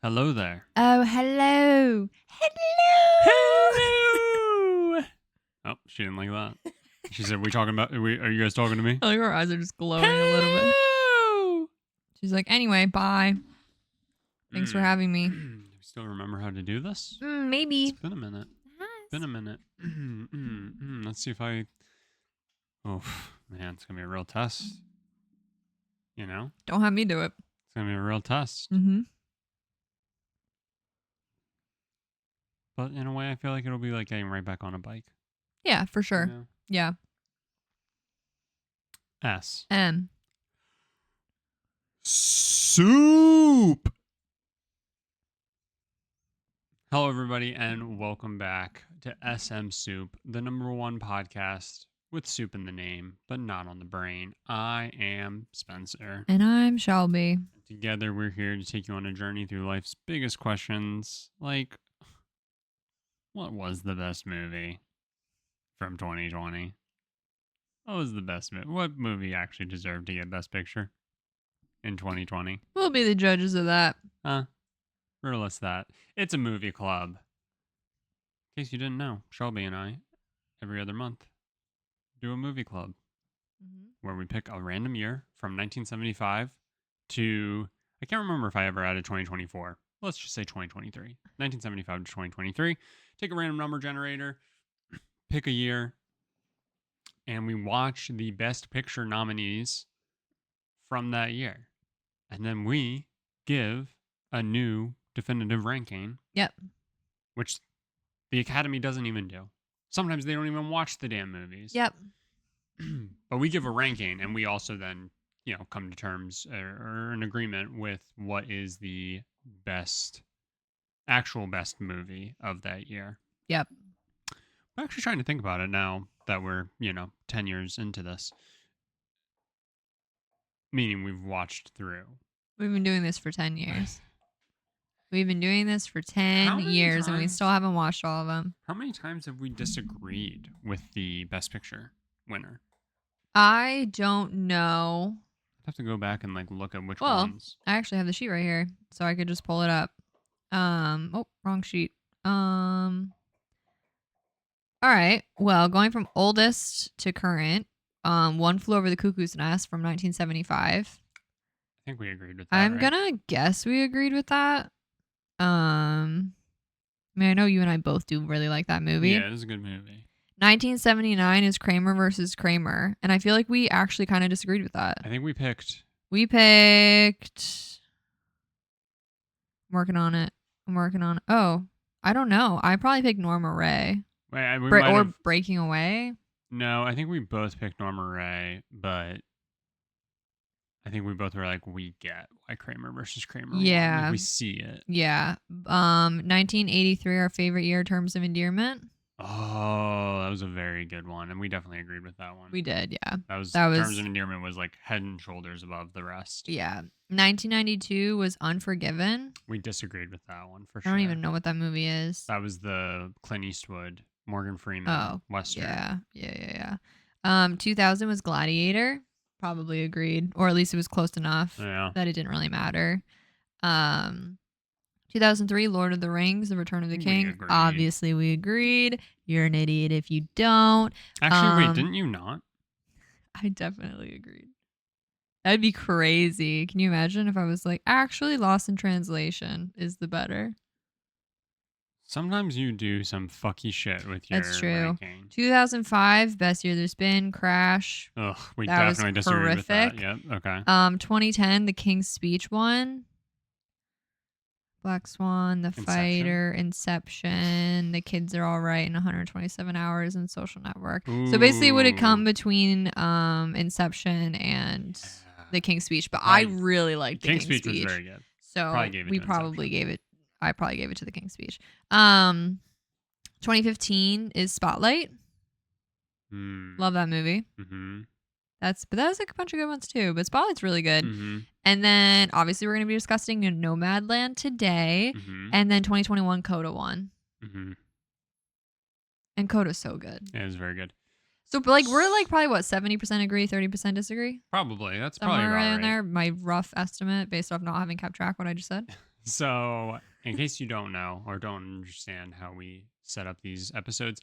Hello there. Oh, hello. Hello. Oh, she didn't like that. She said, "We talking about? Are you guys talking to me?" I like her eyes are just glowing a little bit. Hello. She's like, anyway, bye. Thanks for having me. Do you still remember how to do this? Maybe. It's been a minute. Been a minute. Let's see if I. Oh man, it's gonna be a real test. You know, Don't have me do it. it's gonna be a real test. Mm-hmm. But in a way, I feel like it'll be like getting right back on a bike. Yeah, for sure. You know? Yeah. S. Soup. Hello, everybody, and welcome back to SMSoup, the #1 podcast with soup in the name, but not on the brain. I am Spencer. And I'm Shelby. Together, we're here to take you on a journey through life's biggest questions, like, what was the best movie from 2020? What was the best movie? What movie actually deserved to get Best Picture in 2020? We'll be the judges of that. Riddle us that. It's a movie club. In case you didn't know, Shelby and I, every other month, do a movie club where we pick a random year from 1975 to, I can't remember if I ever added 2024. Let's just say 2023. 1975 to 2023. Take a random number generator, pick a year, and we watch the Best Picture nominees from that year. And then we give a new definitive ranking. Yep. Which the Academy doesn't even do. Sometimes they don't even watch the damn movies. Yep. But we give a ranking, and we also then, come to terms or an agreement with what is the actual best movie of that year. Yep. I'm actually trying to think about it now that we're, 10 years into this. Meaning we've watched through. We've been doing this for 10 years. We've been doing this for 10 years, and we still haven't watched all of them. How many times have we disagreed with the Best Picture winner? I don't know. I'd have to go back and look at which ones. I actually have the sheet right here, so I could just pull it up. Wrong sheet. All right. Well, going from oldest to current, One Flew Over the Cuckoo's Nest from 1975. I think we agreed with that. I'm gonna guess we agreed with that. I know you and I both do really like that movie. Yeah, it is a good movie. 1979 is Kramer versus Kramer, and I feel like we actually kind of disagreed with that. I think we picked. I'm working on it. Oh, I don't know. I probably picked Norma Ray. Wait, Breaking Away. No, I think we both picked Norma Ray, but I think we both were like, we get why Kramer versus Kramer. Yeah. Won. We see it. Yeah. 1983, our favorite year, Terms of Endearment. Oh, that was a very good one, and we definitely agreed with that one. We did, yeah. That was Terms of Endearment was head and shoulders above the rest. Yeah. 1992 was Unforgiven. We disagreed with that one for sure. I don't even know what that movie is. That was the Clint Eastwood, Morgan Freeman Western. Yeah. 2000 was Gladiator. Probably agreed, or at least it was close enough that it didn't really matter. 2003, Lord of the Rings, The Return of the King. Obviously, we agreed. You're an idiot if you don't. Actually, wait, didn't you not? I definitely agreed. That'd be crazy. Can you imagine if I was like, actually, Lost in Translation is the better? Sometimes you do some fucky shit with your That's true. ranking. 2005, Best Year There's Been, Crash. Ugh, we definitely disagreed with that. Yep, okay. 2010, The King's Speech won. Black Swan, The Fighter, Inception, The Kids Are All Right in 127 Hours, and Social Network. Ooh. So basically, would it come between Inception and The King's Speech? But I really liked The King's Speech. Was very good. So I probably gave it to The King's Speech. 2015 is Spotlight. Love that movie. Mm-hmm. That was a bunch of good ones too, but Spotlight's really good. Mm-hmm. And then obviously we're going to be discussing Nomadland today. Mm-hmm. And then 2021 Coda won. Mm-hmm. And Coda's so good. Yeah, it was very good. So we're probably what, 70% agree, 30% disagree? Probably. That's somewhere probably right right in there. My rough estimate based off not having kept track what I just said. So, in case you don't know or don't understand how we set up these episodes,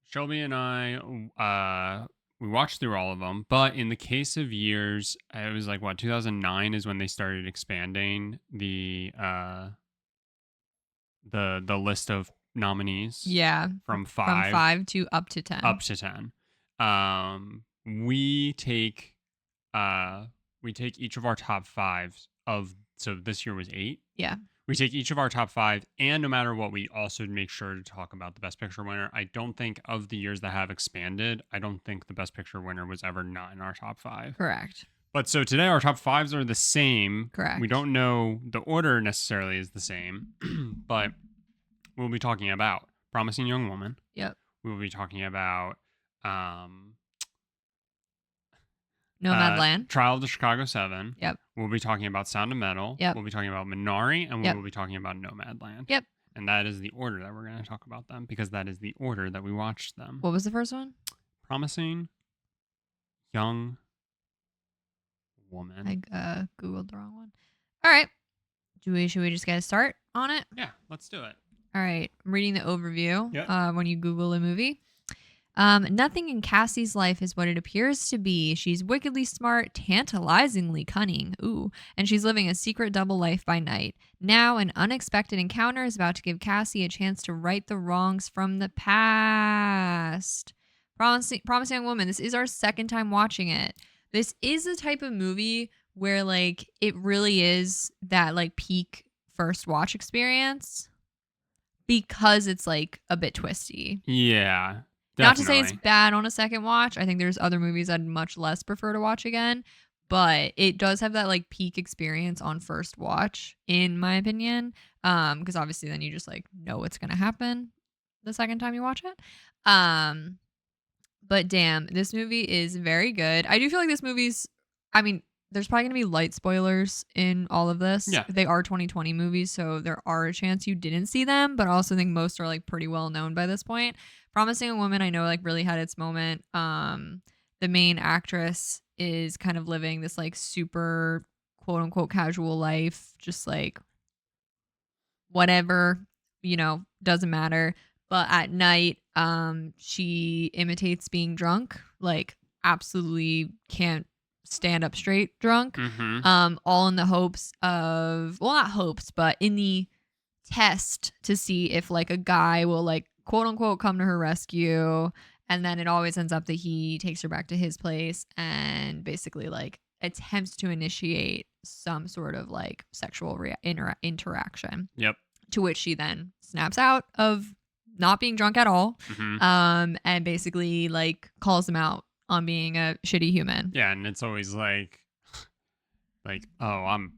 Shelby and I, we watched through all of them. But in the case of years, it was like 2009 is when they started expanding the list of nominees. Yeah, from from 5 5 to up to 10. Up to 10. We take each of our top 5s of, so this year was 8. Yeah. We take each of our top 5, and no matter what, we also make sure to talk about the Best Picture winner. I don't think of the years that have expanded, I don't think the Best Picture winner was ever not in our top 5. Correct. But so today our top 5s are the same. Correct. We don't know the order necessarily is the same, but we'll be talking about Promising Young Woman. Yep. We will be talking about Nomadland. Trial of the Chicago 7. Yep. We'll be talking about Sound of Metal. Yep. We'll be talking about Minari, and we Yep. will be talking about Nomadland. Yep. And that is the order that we're going to talk about them, because that is the order that we watched them. What was the first one? Promising Young Woman. I Googled the wrong one. All right. Should we just get a start on it? Yeah, let's do it. All right. I'm reading the overview. Yep. When you Google a movie. Nothing in Cassie's life is what it appears to be. She's wickedly smart, tantalizingly cunning. Ooh. And she's living a secret double life by night. Now, an unexpected encounter is about to give Cassie a chance to right the wrongs from the past. Promising Young Woman. This is our second time watching it. This is the type of movie where, like, it really is that, like, peak first watch experience because it's, like, a bit twisty. Yeah. Definitely. Not to say it's bad on a second watch. I think there's other movies I'd much less prefer to watch again. But it does have that, like, peak experience on first watch, in my opinion. Because obviously then you just, like, know what's going to happen the second time you watch it. But damn, this movie is very good. I do feel like this movie's, I mean, there's probably going to be light spoilers in all of this. Yeah. They are 2020 movies, so there are a chance you didn't see them, but I also think most are, like, pretty well known by this point. Promising Young Woman, I know, like, really had its moment. The main actress is kind of living this, like, super quote unquote casual life, just like whatever, doesn't matter. But at night, she imitates being drunk, like absolutely can't stand up straight drunk. Mm-hmm. All in the hopes of, well, not hopes, but in the test to see if, like, a guy will, like, quote unquote come to her rescue. And then it always ends up that he takes her back to his place and basically, like, attempts to initiate some sort of, like, sexual interaction. Yep. To which she then snaps out of not being drunk at all. Mm-hmm. And basically, like, calls him out on being a shitty human. Yeah, and it's always like, oh, I'm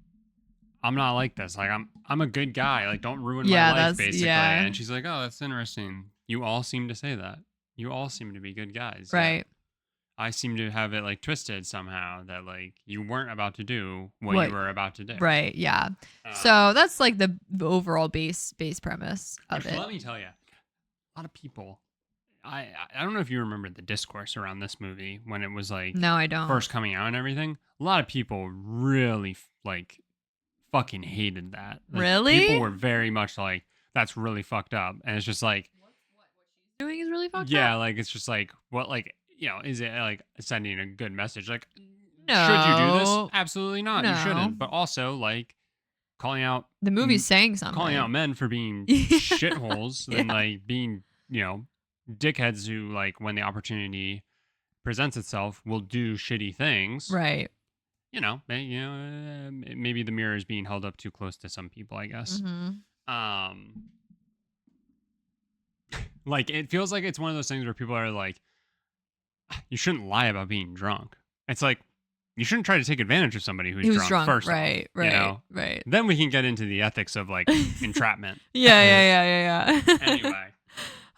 not like this. Like, I'm a good guy. Like, don't ruin my life, basically. Yeah. And she's like, oh, that's interesting. You all seem to say that. You all seem to be good guys. Right. Yeah. I seem to have it, like, twisted somehow that, like, you weren't about to do what you were about to do. Right. Yeah. So that's, like, the overall base premise of it. Let me tell you, a lot of people. I don't know if you remember the discourse around this movie when it was, like, no, I don't. First coming out and everything. A lot of people really, like, fucking hated that. Like, really? People were very much like, that's really fucked up. And it's just like, what she's doing is really fucked up? Yeah, like, it's just like, what, like, is it, like, sending a good message? Like, no. Should you do this? Absolutely not. No. You shouldn't. But also, like, calling out the movie's saying something. Calling out men for being shitholes and, like, being, dickheads who, like, when the opportunity presents itself, will do shitty things. Right. Maybe the mirror is being held up too close to some people, I guess. Mm-hmm. Like, it feels like it's one of those things where people are like, you shouldn't lie about being drunk. It's like, you shouldn't try to take advantage of somebody who's drunk first. Right, off, right. Then we can get into the ethics of, like, entrapment. Yeah. Anyway, 100%.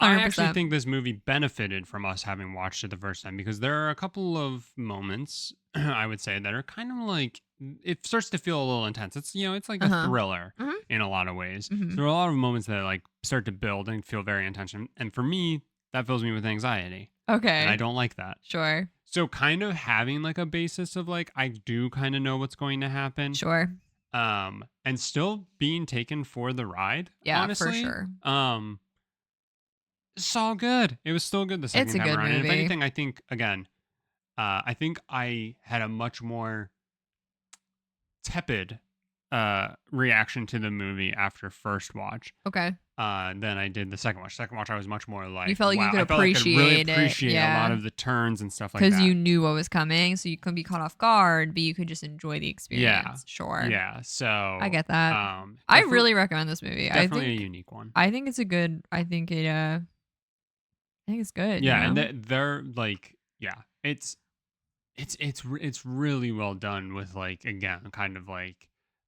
I actually think this movie benefited from us having watched it the first time, because there are a couple of moments, I would say, that are kind of like, it starts to feel a little intense. It's, it's like a thriller in a lot of ways. Mm-hmm. So there are a lot of moments that, like, start to build and feel very intense. And for me, that fills me with anxiety. Okay. And I don't like that. Sure. So kind of having, like, a basis of, like, I do kind of know what's going to happen. Sure. and still being taken for the ride. Yeah, for Honestly, sure. it's all good. It was still good the second It's a time good around. And if movie. anything, I think again, I think I had a much more tepid reaction to the movie after first watch Okay. than I did the second watch. Second watch, I was much more You like, felt like you wow. could I felt like I could really appreciate it. appreciate a lot of the turns and stuff like Because that. you knew what was coming, so you couldn't be caught off guard, but you could just enjoy the experience. Sure. Yeah. So I get that. I really recommend this movie. Definitely a unique one. I think it's a good. I think it's good. Yeah, you know? and they're like, yeah, it's really well done with like again, kind of like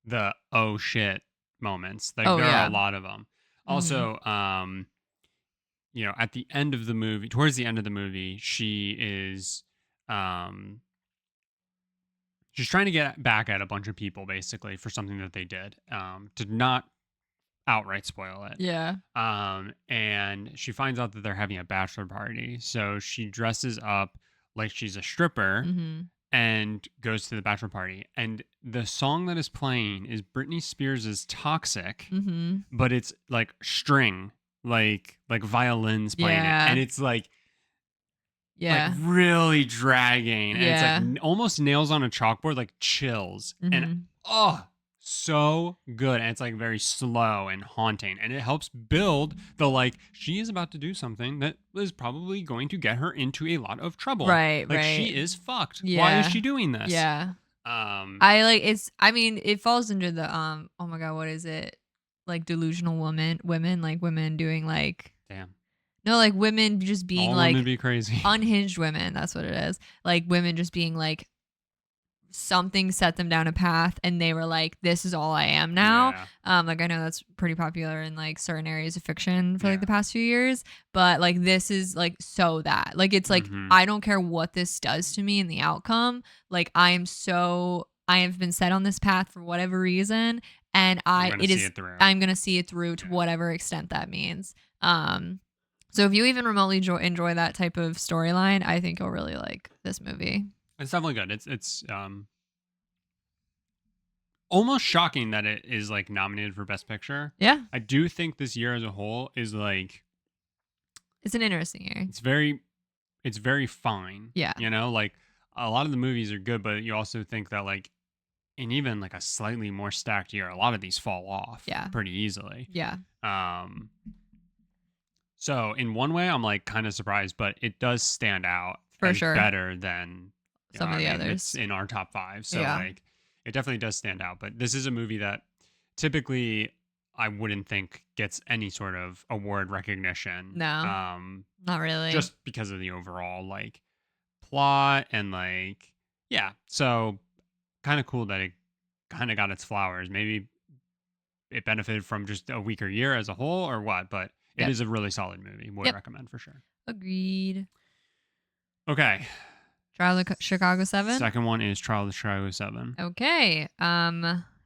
the oh shit moments. Like there are a lot of them. Also, at the end of the movie, towards the end of the movie, she is she's trying to get back at a bunch of people basically for something that they did. To not outright spoil it. Yeah. And she finds out that they're having a bachelor party. So she dresses up like she's a stripper and goes to the bachelor party. And the song that is playing is Britney Spears' Toxic, but it's like string, like violins playing it. And it's like really dragging. And it's like almost nails on a chalkboard, like chills. And so good. And it's like very slow and haunting. And it helps build the like, she is about to do something that is probably going to get her into a lot of trouble. Right. Like she is fucked. Yeah. Why is she doing this? Yeah. It falls into the oh my god, what is it? Like delusional women, like women doing like damn. No, like women just being all like women be crazy. Unhinged women, that's what it is. Like women just being like something set them down a path and they were like, this is all I am now. Like I know that's pretty popular in like certain areas of fiction for like the past few years, but like this is like so that like it's like I don't care what this does to me in the outcome, like I have been set on this path for whatever reason, and I'm gonna see it through to whatever extent that means. So if you even remotely enjoy that type of storyline, I think you'll really like this movie. It's definitely good. It's almost shocking that it is like nominated for Best Picture. Yeah. I do think this year as a whole is like, it's an interesting year. It's very fine. Yeah. You know, like a lot of the movies are good, but you also think that like in even like a slightly more stacked year, a lot of these fall off pretty easily. Yeah. So in one way, I'm like kind of surprised, but it does stand out for sure better than some of the others. It's in our top 5, so like it definitely does stand out. But this is a movie that typically I wouldn't think gets any sort of award recognition. No, not really. Just because of the overall like plot and like so kind of cool that it kind of got its flowers. Maybe it benefited from just a weaker year as a whole or what, but it is a really solid movie. Would recommend for sure. Agreed. Okay. Trial of Chicago 7. Second one is Trial of Chicago 7. Okay.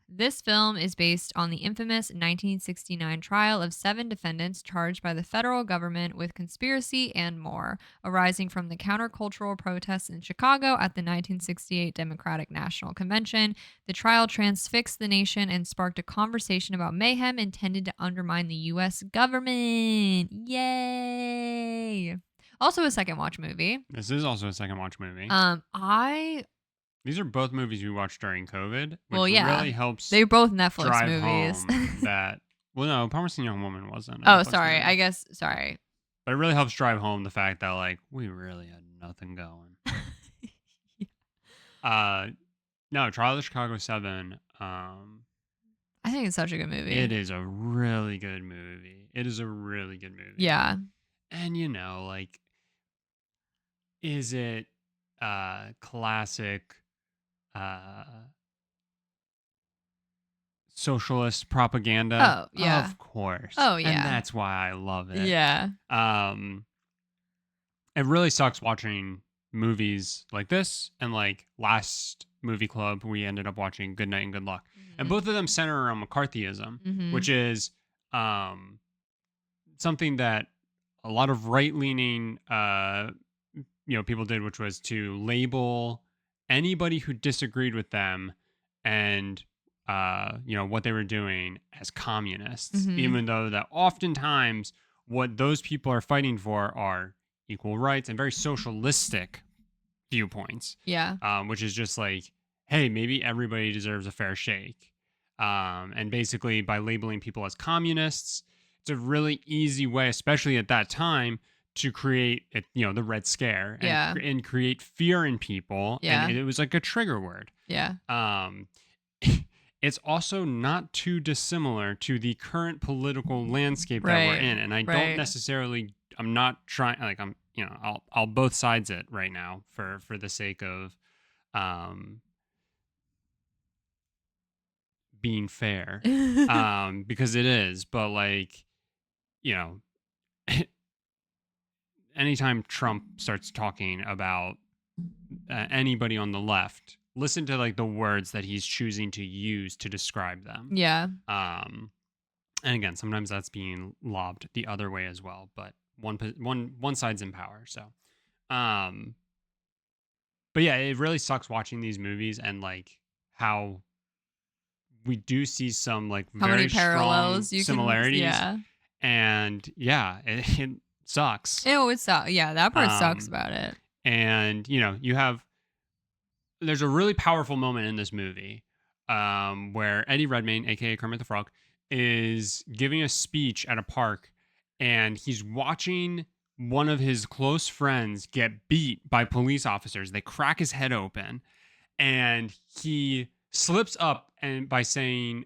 This film is based on the infamous 1969 trial of 7 defendants charged by the federal government with conspiracy and more, arising from the countercultural protests in Chicago at the 1968 Democratic National Convention. The trial transfixed the nation and sparked a conversation about mayhem intended to undermine the U.S. government. Yay! Also a second watch movie. This is also a second watch movie. These are both movies we watched during COVID, which really helps. They're both Netflix drive movies. Home that no, Promising Young Woman wasn't. Oh, sorry. Movie. I guess sorry. But it really helps drive home the fact that like we really had nothing going. No, Trial of Chicago 7. I think it's such a good movie. It is a really good movie. Yeah. And like, is it classic socialist propaganda? Oh, yeah. Of course. Oh, yeah. And that's why I love it. Yeah. It really sucks watching movies like this, and like last movie club we ended up watching Good Night and Good Luck. And both of them center around McCarthyism, which is something that a lot of right-leaning people did, which was to label anybody who disagreed with them and what they were doing as communists, even though that oftentimes what those people are fighting for are equal rights and very socialistic viewpoints. Yeah. Which is just like, hey, maybe everybody deserves a fair shake. And basically, by labeling people as communists, it's a really easy way, especially at that time, to create the Red Scare and create fear in people. Yeah. And it was like a trigger word. Yeah. It's also not too dissimilar to the current political landscape that we're in. And I don't necessarily, I'm not trying, like, I'll both sides it right now for the sake of being fair. Because it is, but like, anytime Trump starts talking about anybody on the left, listen to like the words that he's choosing to use to describe them. Yeah. And again, sometimes that's being lobbed the other way as well, but one side's in power. So, but yeah, it really sucks watching these movies and like how we do see some like how very many parallels strong similarities. Yeah. And yeah, it sucks. It always sucks. Yeah, that part sucks about it. And there's a really powerful moment in this movie where Eddie Redmayne, aka Kermit the Frog, is giving a speech at a park, and he's watching one of his close friends get beat by police officers. They crack his head open, and he slips up and by saying,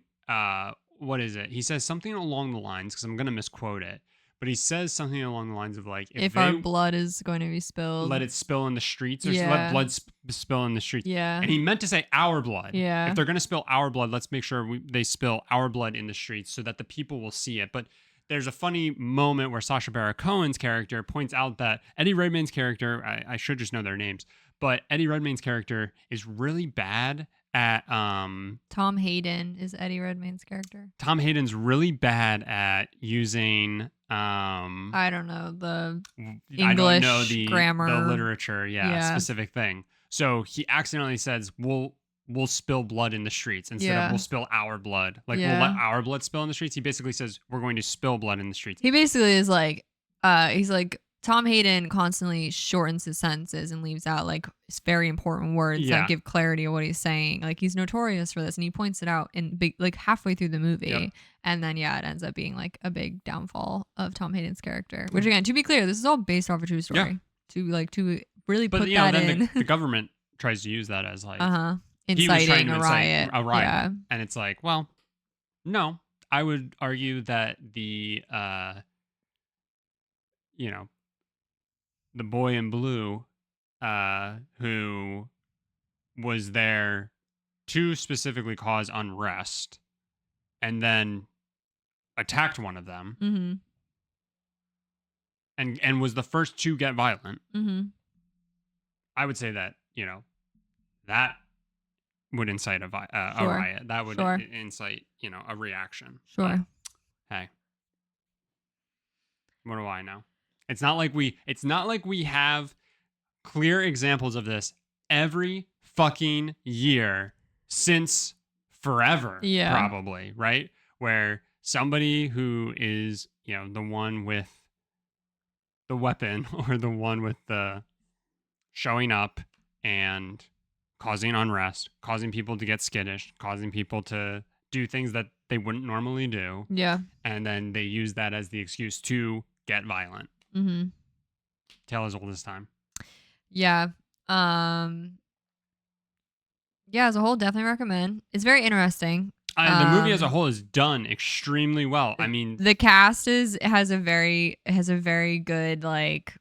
what is it? He says something along the lines, because I'm going to misquote it, but he says something along the lines of like, if our blood is going to be spilled, let it spill in the streets, or let blood spill in the streets. Yeah. And he meant to say our blood. Yeah. If they're going to spill our blood, let's make sure they spill our blood in the streets so that the people will see it. But there's a funny moment where Sacha Baron Cohen's character points out that Eddie Redmayne's character, I should just know their names, but Eddie Redmayne's character is really bad at Tom Hayden is Eddie Redmayne's character. Tom Hayden's really bad at using I don't know the English I don't know the grammar, the literature, specific thing. So he accidentally says we'll spill blood in the streets instead of we'll spill our blood. Like we'll let our blood spill in the streets. He basically says we're going to spill blood in the streets. He basically is like he's like Tom Hayden constantly shortens his sentences and leaves out like very important words that give clarity of what he's saying. Like he's notorious for this, and he points it out in big, like halfway through the movie, and then it ends up being like a big downfall of Tom Hayden's character. Which again, to be clear, this is all based off a true story. To really put that in. The government tries to use that as like inciting a riot. Yeah. And it's like, well, no, I would argue that the the boy in blue, who was there to specifically cause unrest and then attacked one of them and was the first to get violent. I would say that, that would incite a riot. That would incite, a reaction. Sure. But, hey, what do I know? It's not like we have clear examples of this every fucking year since forever, probably, right? Where somebody who is, the one with the weapon or the one with the showing up and causing unrest, causing people to get skittish, causing people to do things that they wouldn't normally do. Yeah. And then they use that as the excuse to get violent. Tale as old as time. Yeah. As a whole, definitely recommend. It's very interesting. The movie as a whole is done extremely well. I mean, the cast has a very good like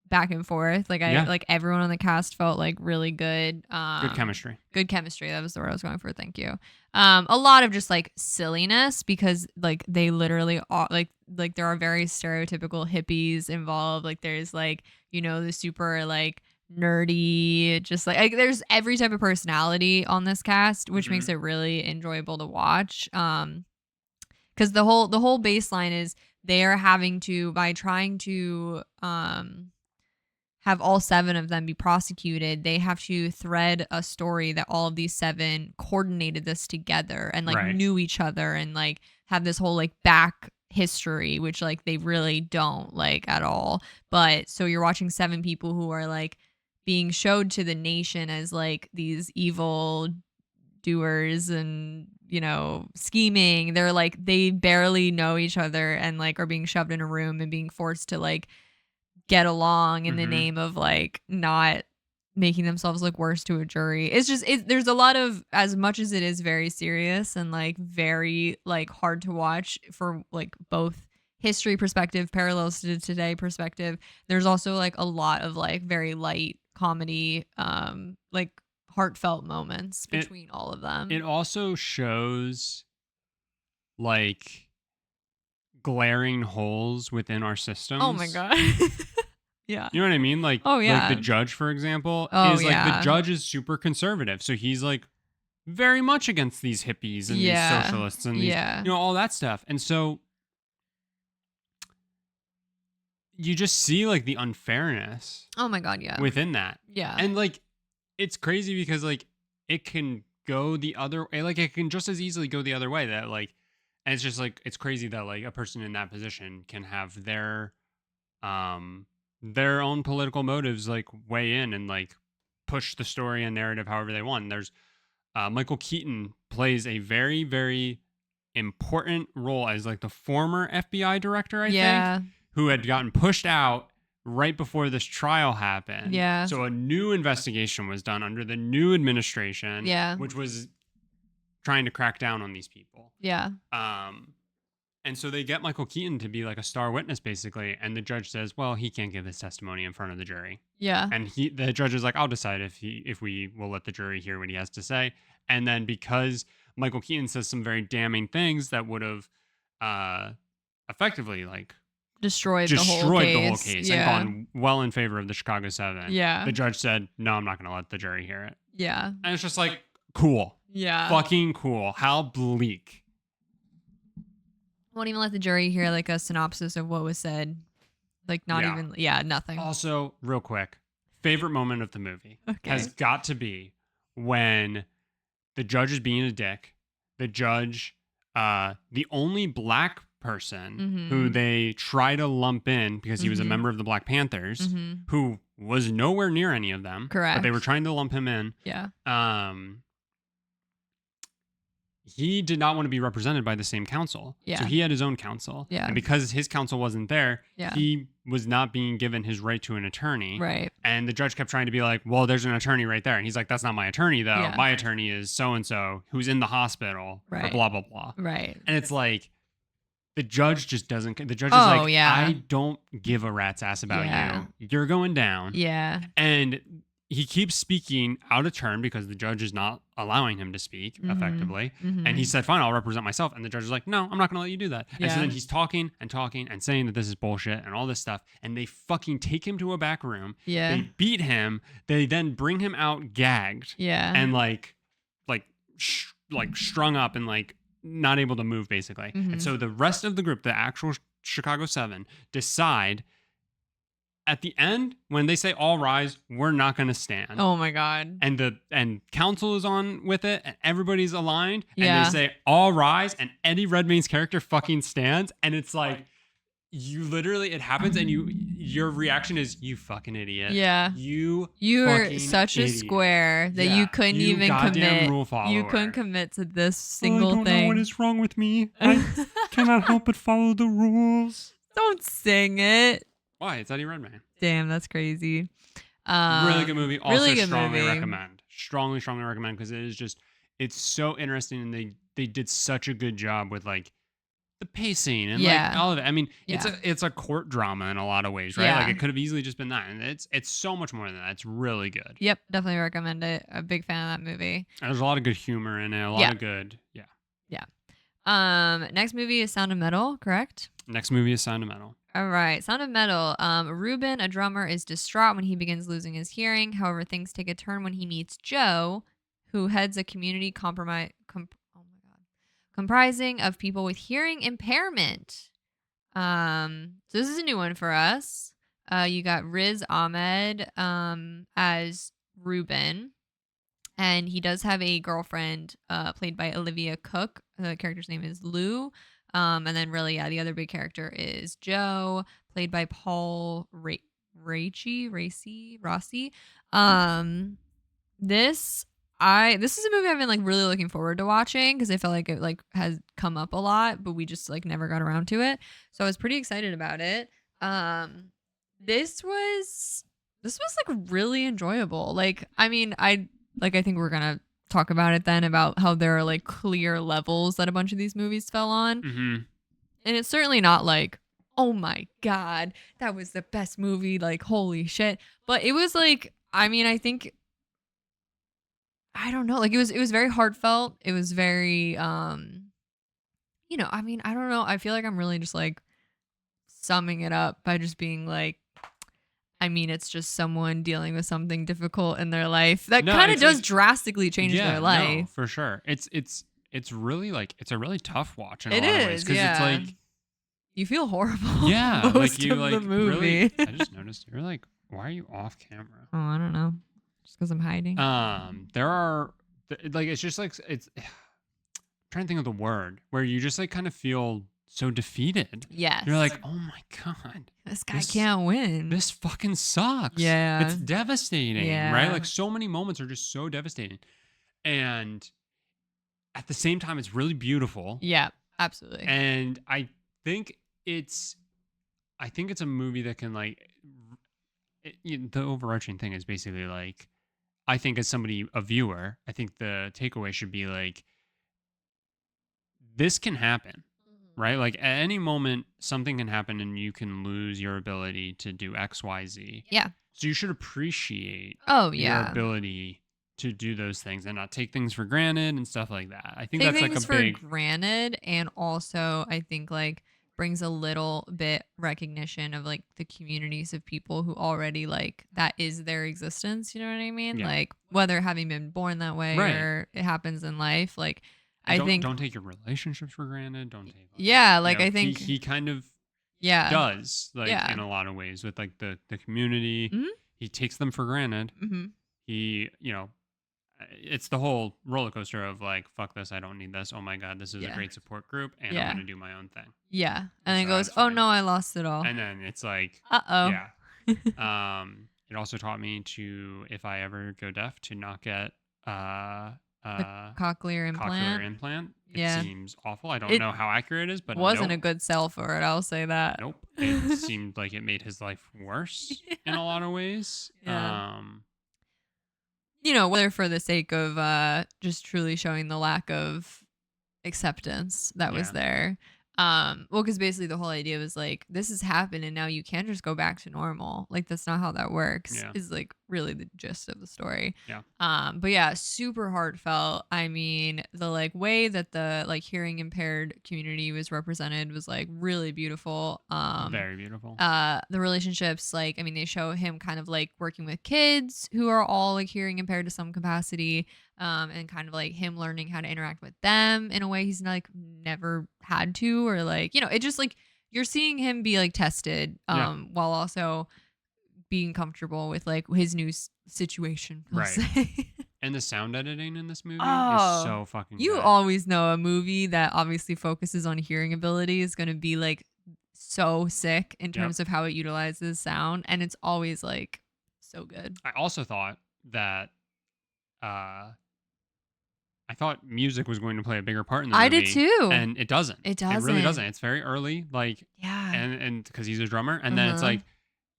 back and forth. Like like everyone on the cast felt like really good. Good chemistry. Good chemistry. That was the word I was going for. Thank you. A lot of just like silliness because like they literally are like there are very stereotypical hippies involved. Like there's like, the super like nerdy, just like there's every type of personality on this cast, which makes it really enjoyable to watch. Because the whole baseline is they are having to, by trying to have have all 7 of them be prosecuted, they have to thread a story that all of these 7 coordinated this together and like knew each other and like have this whole like back history, which like they really don't like at all. But so you're watching 7 people who are like being showed to the nation as like these evil doers and, you know, scheming. They're like, they barely know each other and like are being shoved in a room and being forced to like get along in the name of like not making themselves look worse to a jury. It's just there's a lot of, as much as it is very serious and like very like hard to watch for like both history perspective, parallels to today perspective, there's also like a lot of like very light comedy, like heartfelt moments between all of them. It also shows like glaring holes within our systems. Oh my god. Yeah. You know what I mean? Like, oh yeah. Like the judge, for example, is like the judge is super conservative. So he's like very much against these hippies and these socialists and these, you know, all that stuff. And so you just see like the unfairness. Oh my god, yeah. Within that. Yeah. And like it's crazy because like it can go the other way. Like it can just as easily go the other way, that like, and it's just like, it's crazy that like a person in that position can have their own political motives like weigh in and like push the story and narrative however they want. And there's Michael Keaton plays a very, very important role as like the former FBI director, I think, who had gotten pushed out right before this trial happened. Yeah. So a new investigation was done under the new administration, which was trying to crack down on these people. Yeah. And so they get Michael Keaton to be like a star witness, basically. And the judge says, well, he can't give his testimony in front of the jury. Yeah. And the judge is like, I'll decide if we will let the jury hear what he has to say. And then because Michael Keaton says some very damning things that would have effectively like destroyed the whole case and gone well in favor of the Chicago 7. Yeah. The judge said, no, I'm not going to let the jury hear it. Yeah. And it's just like, cool. Yeah. Fucking cool. How bleak. Won't even let the jury hear like a synopsis of what was said. Like not even, nothing. Also, real quick, favorite moment of the movie has got to be when the judge is being a dick. The judge, the only black person who they try to lump in because he was a member of the Black Panthers, who was nowhere near any of them. Correct. But they were trying to lump him in. Yeah. He did not want to be represented by the same counsel. Yeah. So he had his own counsel. Yeah. And because his counsel wasn't there, he was not being given his right to an attorney. Right. And the judge kept trying to be like, well, there's an attorney right there. And he's like, that's not my attorney, though. Yeah. My attorney is so-and-so who's in the hospital. Right. Or blah, blah, blah. Right. And it's like, the judge just doesn't. The judge is like, I don't give a rat's ass about you. You're going down. Yeah. And he keeps speaking out of turn because the judge is not allowing him to speak effectively. And he said, fine, I'll represent myself. And the judge is like, no, I'm not going to let you do that. And so then he's talking and saying that this is bullshit and all this stuff. And they fucking take him to a back room. Yeah. They beat him. They then bring him out gagged. Yeah. And like strung up and like not able to move, basically. And so the rest of the group, the actual Chicago 7, decide at the end, when they say all rise, we're not going to stand. Oh my God. And council is on with it and everybody's aligned and they say all rise and Eddie Redmayne's character fucking stands. And it's like, you literally, it happens and your reaction is, you fucking idiot. Yeah. You're such a square that you couldn't even commit. You couldn't commit to this single thing. I don't know what is wrong with me. I cannot help but follow the rules. Don't sing it. Why? It's Eddie Redmayne. Damn, that's crazy. Really good movie. Also really good strongly movie. recommend. Strongly recommend because it is just, it's so interesting and they did such a good job with like the pacing and like all of it. I mean, it's a court drama in a lot of ways, right? Yeah. Like it could have easily just been that. And it's so much more than that. It's really good. Yep, definitely recommend it. A big fan of that movie. There's a lot of good humor in it. A lot of good. Yeah. Next movie is Sound of Metal, correct? Next movie is Sound of Metal. All right. Sound of Metal. Ruben, a drummer, is distraught when he begins losing his hearing. However, things take a turn when he meets Joe, who heads a community comprising of people with hearing impairment. So this is a new one for us. You got Riz Ahmed as Ruben. And he does have a girlfriend played by Olivia Cook. The character's name is Lou. And then really, yeah, the other big character is Joe, played by Paul Rossi. This this is a movie I've been like really looking forward to watching because I felt like it like has come up a lot, but we just like never got around to it. So I was pretty excited about it. This was like really enjoyable. Like, I mean, I think we're gonna talk about it then about how there are like clear levels that a bunch of these movies fell on. Mm-hmm. And it's certainly not like, oh my God, that was the best movie. Like, holy shit. But it was like, I mean, I think, I don't know. Like, it was very heartfelt. It was very, you know, I mean, I don't know. I feel like I'm really just like summing it up by just being like, I mean, it's just someone dealing with something difficult in their life that kind of does like, drastically change their life. No, for sure. It's really like it's a really tough watch in a lot of ways because it's like you feel horrible. Yeah, most like you of like the movie. Really, I just noticed you're like, why are you off camera? Oh, I don't know, just because I'm hiding. There are like it's just like it's. I'm trying to think of the word where you just like kind of feel so defeated. Yes. You're like, oh my God. This guy can't win. This fucking sucks. Yeah. It's devastating. Yeah. Right? Like so many moments are just so devastating. And at the same time, it's really beautiful. Yeah, absolutely. And I think it's a movie that can like, the overarching thing is basically like, I think as somebody, a viewer, I think the takeaway should be like, this can happen. Right? Like at any moment, something can happen and you can lose your ability to do X, Y, Z. Yeah. So you should appreciate your ability to do those things and not take things for granted and stuff like that. I think take that's like things a big for granted, and also I think like brings a little bit recognition of like the communities of people who already like that is their existence. You know what I mean? Yeah. Like whether having been born that way or it happens in life, like. I think don't take your relationships for granted. Don't take like I think he kind of does like in a lot of ways with like the community. Mm-hmm. He takes them for granted. Mm-hmm. He it's the whole roller coaster of like fuck this, I don't need this. Oh my God, this is a great support group, and I'm gonna do my own thing. Yeah, and then it goes, oh no, I lost it all. And then it's like, yeah. It also taught me to, if I ever go deaf, to not get cochlear implant. It seems awful. I don't know how accurate it is, but wasn't a good sell for it. I'll say that. Nope. It seemed like it made his life worse in a lot of ways. Yeah. Whether for the sake of just truly showing the lack of acceptance that was there. Well, because basically the whole idea was like, this has happened and now you can't just go back to normal. Like, that's not how that works, is like really the gist of the story. Yeah. But yeah, super heartfelt. I mean, the like way that the like hearing impaired community was represented was like really beautiful. Very beautiful. The relationships, like, I mean, they show him kind of like working with kids who are all like hearing impaired to some capacity. And kind of like him learning how to interact with them in a way he's like never had to, or like, it just like you're seeing him be like tested, while also being comfortable with like his new situation. Right. And the sound editing in this movie is so fucking good. You always know a movie that obviously focuses on hearing ability is going to be like so sick in terms of how it utilizes sound. And it's always like so good. I also thought that, I thought music was going to play a bigger part in the movie. I did too. And it doesn't. It doesn't. It really doesn't. It's very early. Like, and because he's a drummer. And then it's like,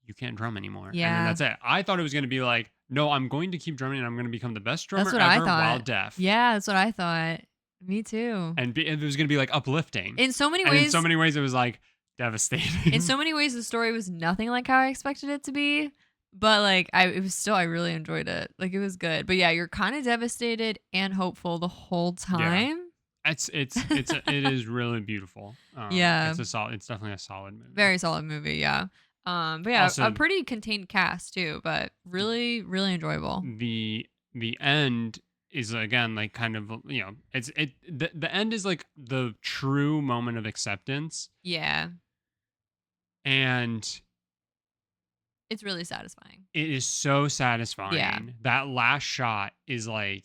you can't drum anymore. Yeah. And then that's it. I thought it was going to be like, no, I'm going to keep drumming and I'm going to become the best drummer ever while deaf. Yeah, that's what I thought. Me too. And it was going to be like uplifting. In so many ways. In so many ways, it was like devastating. In so many ways, the story was nothing like how I expected it to be. But like I really enjoyed it. Like it was good. But yeah, you're kind of devastated and hopeful the whole time. Yeah. It is really beautiful. Yeah. It's definitely a solid movie. Very solid movie, yeah. But yeah, also, a pretty contained cast too, but really, really enjoyable. The end is again like kind of, the end is like the true moment of acceptance. Yeah. And It's really satisfying. It is so satisfying. Yeah. That last shot is like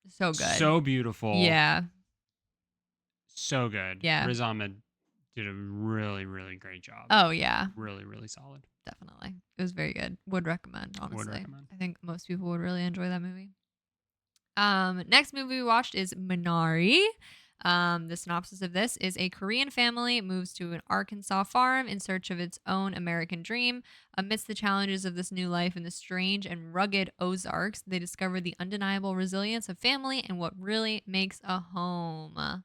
so good. So beautiful. Yeah. So good. Yeah. Riz Ahmed did a really, really great job. Oh, yeah. Really, really solid. Definitely. It was very good. Would recommend, honestly. Would recommend. I think most people would really enjoy that movie. Next movie we watched is Minari. The synopsis of this is a Korean family moves to an Arkansas farm in search of its own American dream. Amidst the challenges of this new life in the strange and rugged Ozarks, they discover the undeniable resilience of family and what really makes a home.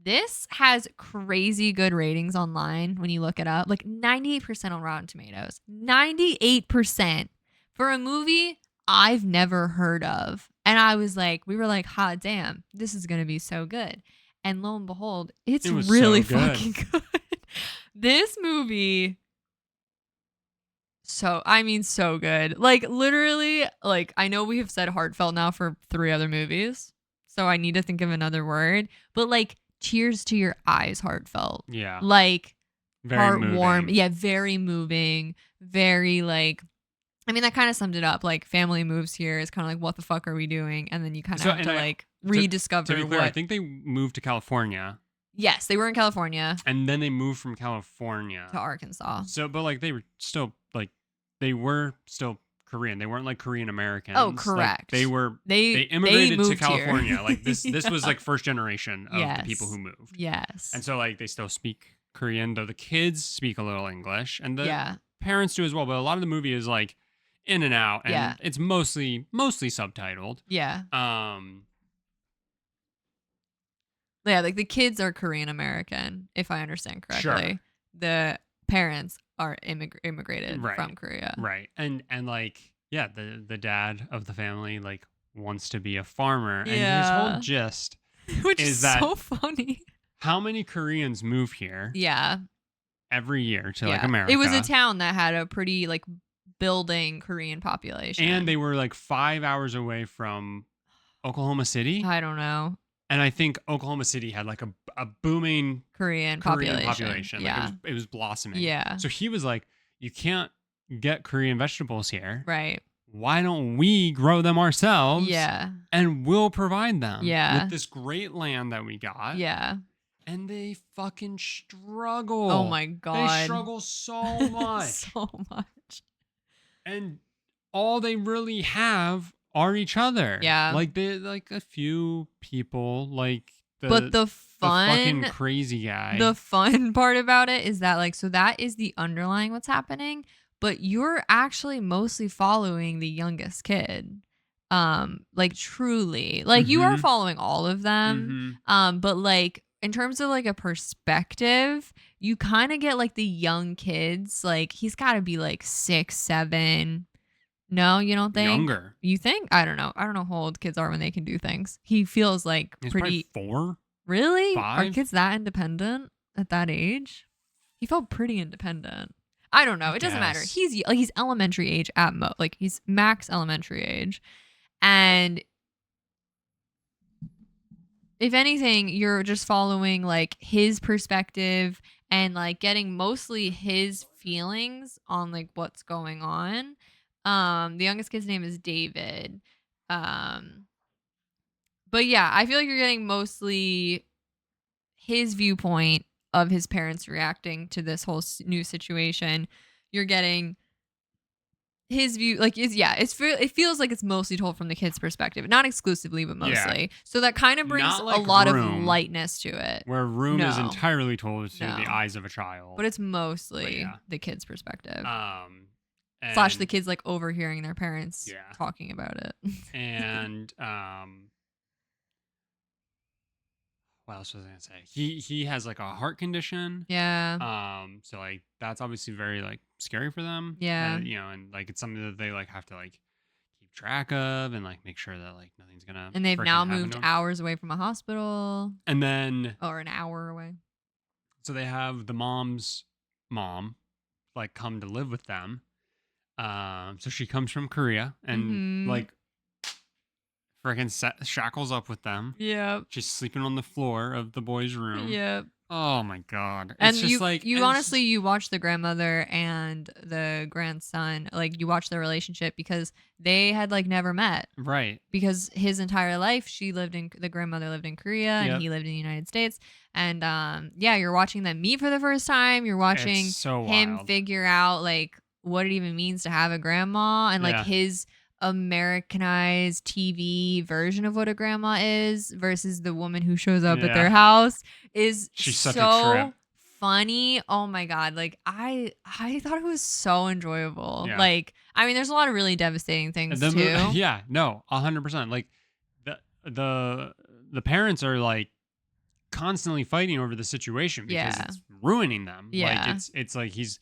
This has crazy good ratings online when you look it up. Like 98% on Rotten Tomatoes. 98% for a movie I've never heard of. And we were like, hot damn, this is going to be so good. And lo and behold, it was really so fucking good. This movie, so good. Like literally, like I know we have said heartfelt now for 3 other movies. So I need to think of another word. But like, tears to your eyes, heartfelt. Yeah. Like very heartwarm. Moving. Yeah, very moving. Very like, I mean, that kind of summed it up. Like family moves here is kind of like, what the fuck are we doing? And then you kind of have to rediscover to be clear, I think they moved to California. Yes, they were in California. And then they moved from California to Arkansas. So, but like they were still Korean. They weren't like Korean Americans. Oh, correct. Like, they immigrated to California. Here. Like this was like first generation of the people who moved. Yes. And so like they still speak Korean, though the kids speak a little English, and the parents do as well. But a lot of the movie is like in and out, and it's mostly subtitled. Yeah. Yeah, like the kids are Korean American, if I understand correctly. Sure. The parents are immigrated from Korea. Right. And like, yeah, the dad of the family like wants to be a farmer. And his whole gist which is that so funny. How many Koreans move here? Yeah. Every year to like America. It was a town that had a pretty like building Korean population. And they were like 5 hours away from Oklahoma City. I don't know. And I think Oklahoma City had like a booming Korean population. Yeah. Like it was blossoming. Yeah. So he was like, you can't get Korean vegetables here. Right. Why don't we grow them ourselves? Yeah. And we'll provide them. Yeah. With this great land that we got. Yeah. And they fucking struggle. Oh my God. They struggle so much. So much. And all they really have are each other. Yeah. Like they like a few people like the fucking crazy guy. The fun part about it is that like, so that is the underlying what's happening, but you're actually mostly following the youngest kid. Like truly, like you are following all of them. But like in terms of like a perspective, you kind of get like the young kids, like he's got to be like 6, 7. No, you don't think? Younger. You think? I don't know. I don't know how old kids are when they can do things. He feels like he's pretty. 4? Really? 5? Are kids that independent at that age? He felt pretty independent. I don't know. It doesn't matter. He's elementary age at like he's max elementary age, and if anything, you're just following like his perspective and like getting mostly his feelings on like what's going on. The youngest kid's name is David. But yeah, I feel like you're getting mostly his viewpoint of his parents reacting to this whole new situation. You're getting his view, like it feels like it's mostly told from the kid's perspective, not exclusively, but mostly. Yeah. So that kind of brings like a lot of lightness to it. Where Room is entirely told through the eyes of a child, but it's mostly the kid's perspective. Slash the kids like overhearing their parents talking about it. And what else was I gonna say? He has like a heart condition. Yeah. So like that's obviously very like scary for them. Yeah. And like it's something that they like have to like keep track of and like make sure that like nothing's gonna. And they've now moved hours away from a hospital. And then. Or an hour away. So they have the mom's mom like come to live with them. So she comes from Korea and like freaking shackles up with them. Yep. She's sleeping on the floor of the boys' room. Yep. Oh my god. And It's just like you honestly you watch the grandmother and the grandson, like you watch their relationship because they had like never met. Right. Because his entire life the grandmother lived in Korea and he lived in the United States. And yeah, you're watching them meet for the first time. You're watching him wild. figure out like what it even means to have a grandma and like his Americanized TV version of what a grandma is versus the woman who shows up at their house she's such a trip. Funny. Oh my god. Like I thought it was so enjoyable. Yeah. Like I mean there's a lot of really devastating things too. Yeah, no, 100%. Like the parents are like constantly fighting over the situation because it's ruining them. Yeah. Like it's like he's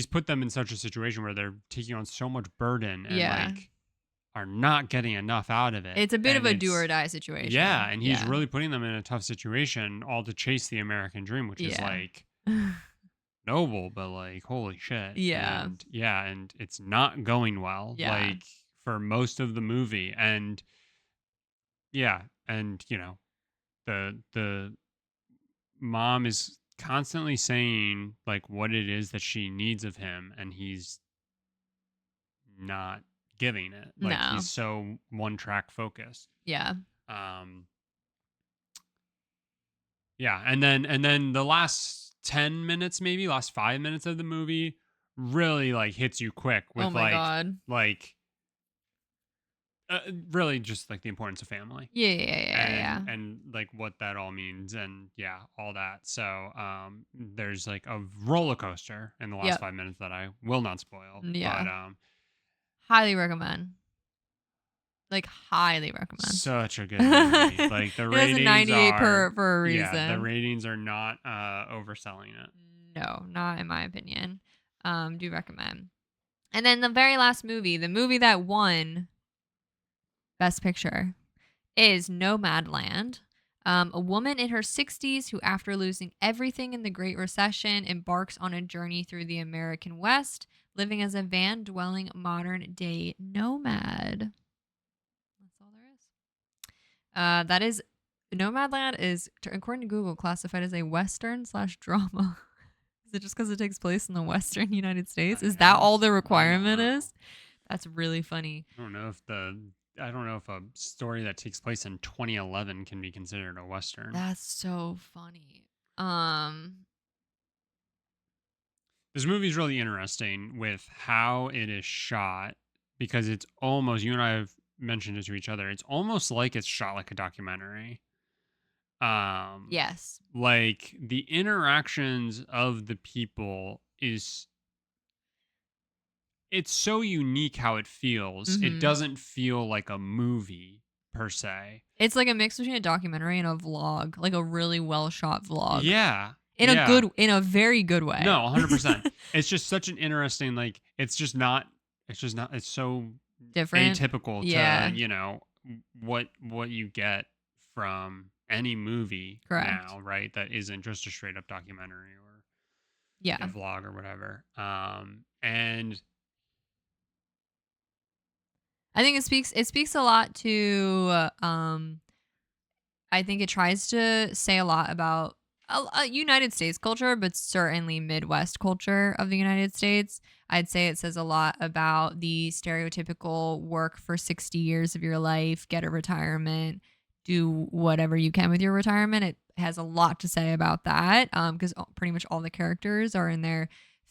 put them in such a situation where they're taking on so much burden and like are not getting enough out of it. It's a bit of a do or die situation. Yeah, and he's really putting them in a tough situation all to chase the American dream, which is like noble, but like holy shit. Yeah. And it's not going well. Yeah. Like for most of the movie. And and you know, the mom is constantly saying like what it is that she needs of him, and he's not giving it. Like he's so one track focused. Yeah. Yeah, and then the last 10 minutes, maybe last 5 minutes of the movie really like hits you quick with God. Like really just like the importance of family. Yeah. And like what that all means and all that. So there's like a roller coaster in the last 5 minutes that I will not spoil. Yeah. But highly recommend. Like highly recommend. Such a good movie. Like the ratings a 98 for a reason. Yeah, the ratings are not overselling it. No, not in my opinion. Do recommend. And then the very last movie, the movie that won Best Picture, is Nomadland. A woman in her 60s who, after losing everything in the Great Recession, embarks on a journey through the American West, living as a van-dwelling modern-day nomad. That's all there is. That is, Nomadland is, according to Google, classified as a Western/drama. Is it just because it takes place in the Western United States? Is that all the requirement is? That's really funny. I don't know if a story that takes place in 2011 can be considered a Western. That's so funny. This movie is really interesting with how it is shot because it's almost, you and I have mentioned it to each other, it's almost like it's shot like a documentary. Yes. Like the interactions of the people it's so unique how it feels. Mm-hmm. It doesn't feel like a movie per se. It's like a mix between a documentary and a vlog, like a really well shot vlog. Yeah. In a very good way. No, 100%. It's just such an interesting, like, it's so different, atypical to, you know, what you get from any movie now, right? That isn't just a straight up documentary or a vlog or whatever. And I think it speaks a lot to I think it tries to say a lot about United States culture, but certainly Midwest culture of the United States. I'd say it says a lot about the stereotypical work for 60 years of your life, get a retirement, do whatever you can with your retirement. It has a lot to say about that because pretty much all the characters are in their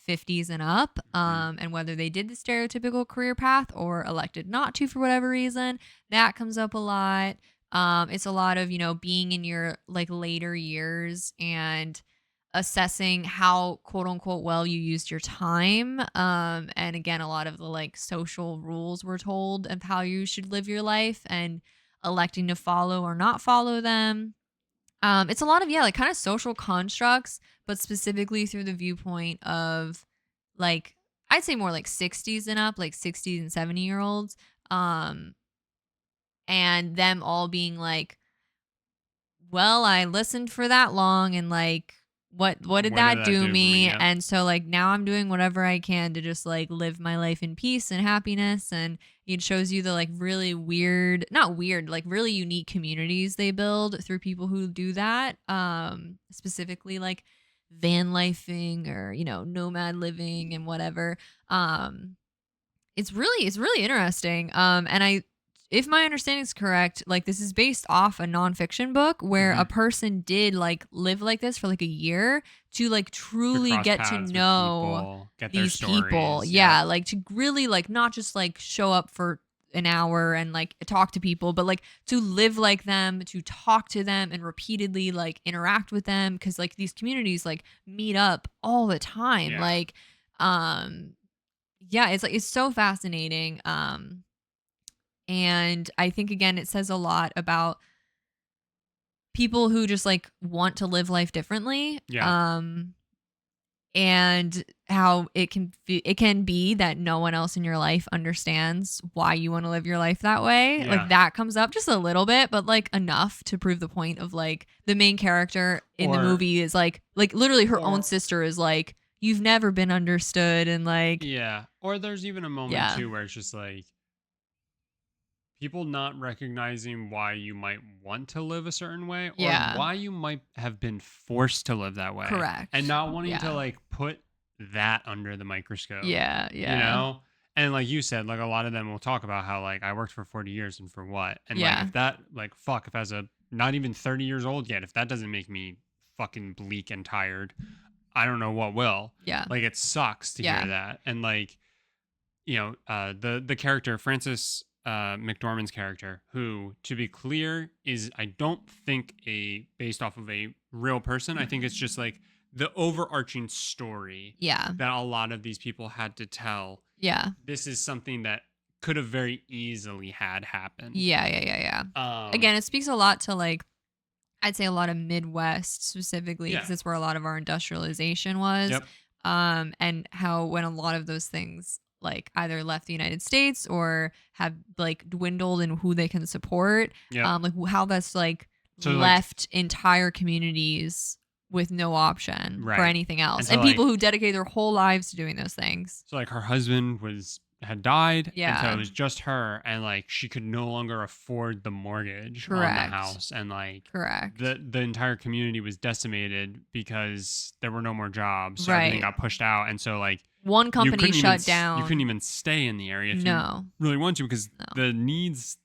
50s and up, and whether they did the stereotypical career path or elected not to for whatever reason, that comes up a lot. It's a lot of, you know, being in your like later years and assessing how quote unquote well you used your time. And again, a lot of the like social rules we're told of how you should live your life and electing to follow or not follow them. It's a lot of, like kind of social constructs, but specifically through the viewpoint of like, I'd say more like 60s and up, like 60s and 70-year-olds. And them all being like, well, I listened for that long and like, what did that do me? And so like now I'm doing whatever I can to just like live my life in peace and happiness. And It shows you the like really weird, not weird, like really unique communities they build through people who do that. Specifically like van lifing or, nomad living and whatever. It's really interesting. And if my understanding is correct, like this is based off a nonfiction book where a person did like live like this for like a year to like truly get to know people, get these their people. stories. Yeah, like to really like not just like show up for an hour and like talk to people, but like to live like them, to talk to them and repeatedly like interact with them, because like these communities like meet up all the time. Yeah. Like yeah, it's so fascinating. And I think again it says a lot about people who just like want to live life differently. Yeah. And how it can be that no one else in your life understands why you want to live your life that way. Yeah. Like that comes up just a little bit, but like enough to prove the point of like the main character in the movie is like literally her own sister is like, you've never been understood, and like yeah. Or there's even a moment too where it's just like people not recognizing why you might want to live a certain way or why you might have been forced to live that way. Correct. And not wanting to like put that under the microscope. Yeah. And like you said, like a lot of them will talk about how like I worked for 40 years and for what? And like if that like fuck, if as a not even 30 years old yet, if that doesn't make me fucking bleak and tired, I don't know what will. Yeah. Like it sucks to hear that. And like, the character Francis McDormand's character, who, to be clear, is I don't think based off of a real person. I think it's just like the overarching story that a lot of these people had to tell. Yeah. This is something that could have very easily had happened. Yeah. Again, it speaks a lot to like, I'd say a lot of Midwest specifically, because it's where a lot of our industrialization was. Yep. And how when a lot of those things like either left the United States or have like dwindled in who they can support. Like how that's like left entire communities with no option for anything else. And people who dedicate their whole lives to doing those things. So like her husband had died. Yeah. And so it was just her, and like she could no longer afford the mortgage on the house. And like the entire community was decimated because there were no more jobs. So everything got pushed out. And so like one company shut down. You couldn't even stay in the area if you really wanted to, because the needs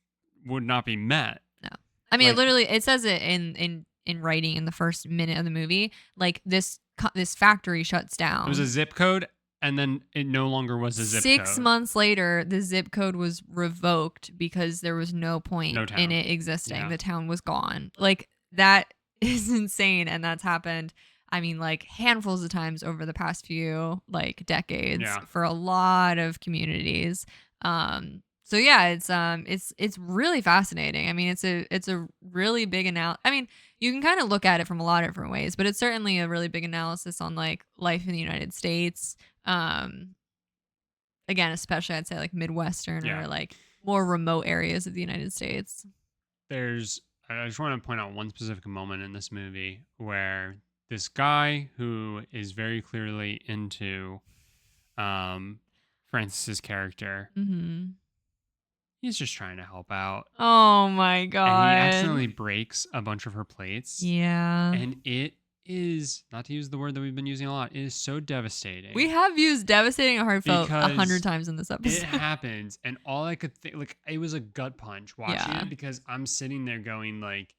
would not be met. No. I mean, it says it in writing in the first minute of the movie. Like this factory shuts down. It was a zip code, and then it no longer was a zip code. 6 months later, the zip code was revoked because there was no point in it existing. Yeah. The town was gone. Like that is insane, and that's happened. I mean, like handfuls of times over the past few like decades for a lot of communities. So yeah, it's really fascinating. I mean, it's a really big analysis. I mean, you can kind of look at it from a lot of different ways, but it's certainly a really big analysis on like life in the United States. Again, especially I'd say like Midwestern or like more remote areas of the United States. I just want to point out one specific moment in this movie where this guy who is very clearly into Francis's character, he's just trying to help out. Oh my God. And he accidentally breaks a bunch of her plates. Yeah. And it is, not to use the word that we've been using a lot, it is so devastating. We have used devastating and heartfelt 100 times in this episode. It happens. And all I could think, like, it was a gut punch watching it, because I'm sitting there going like,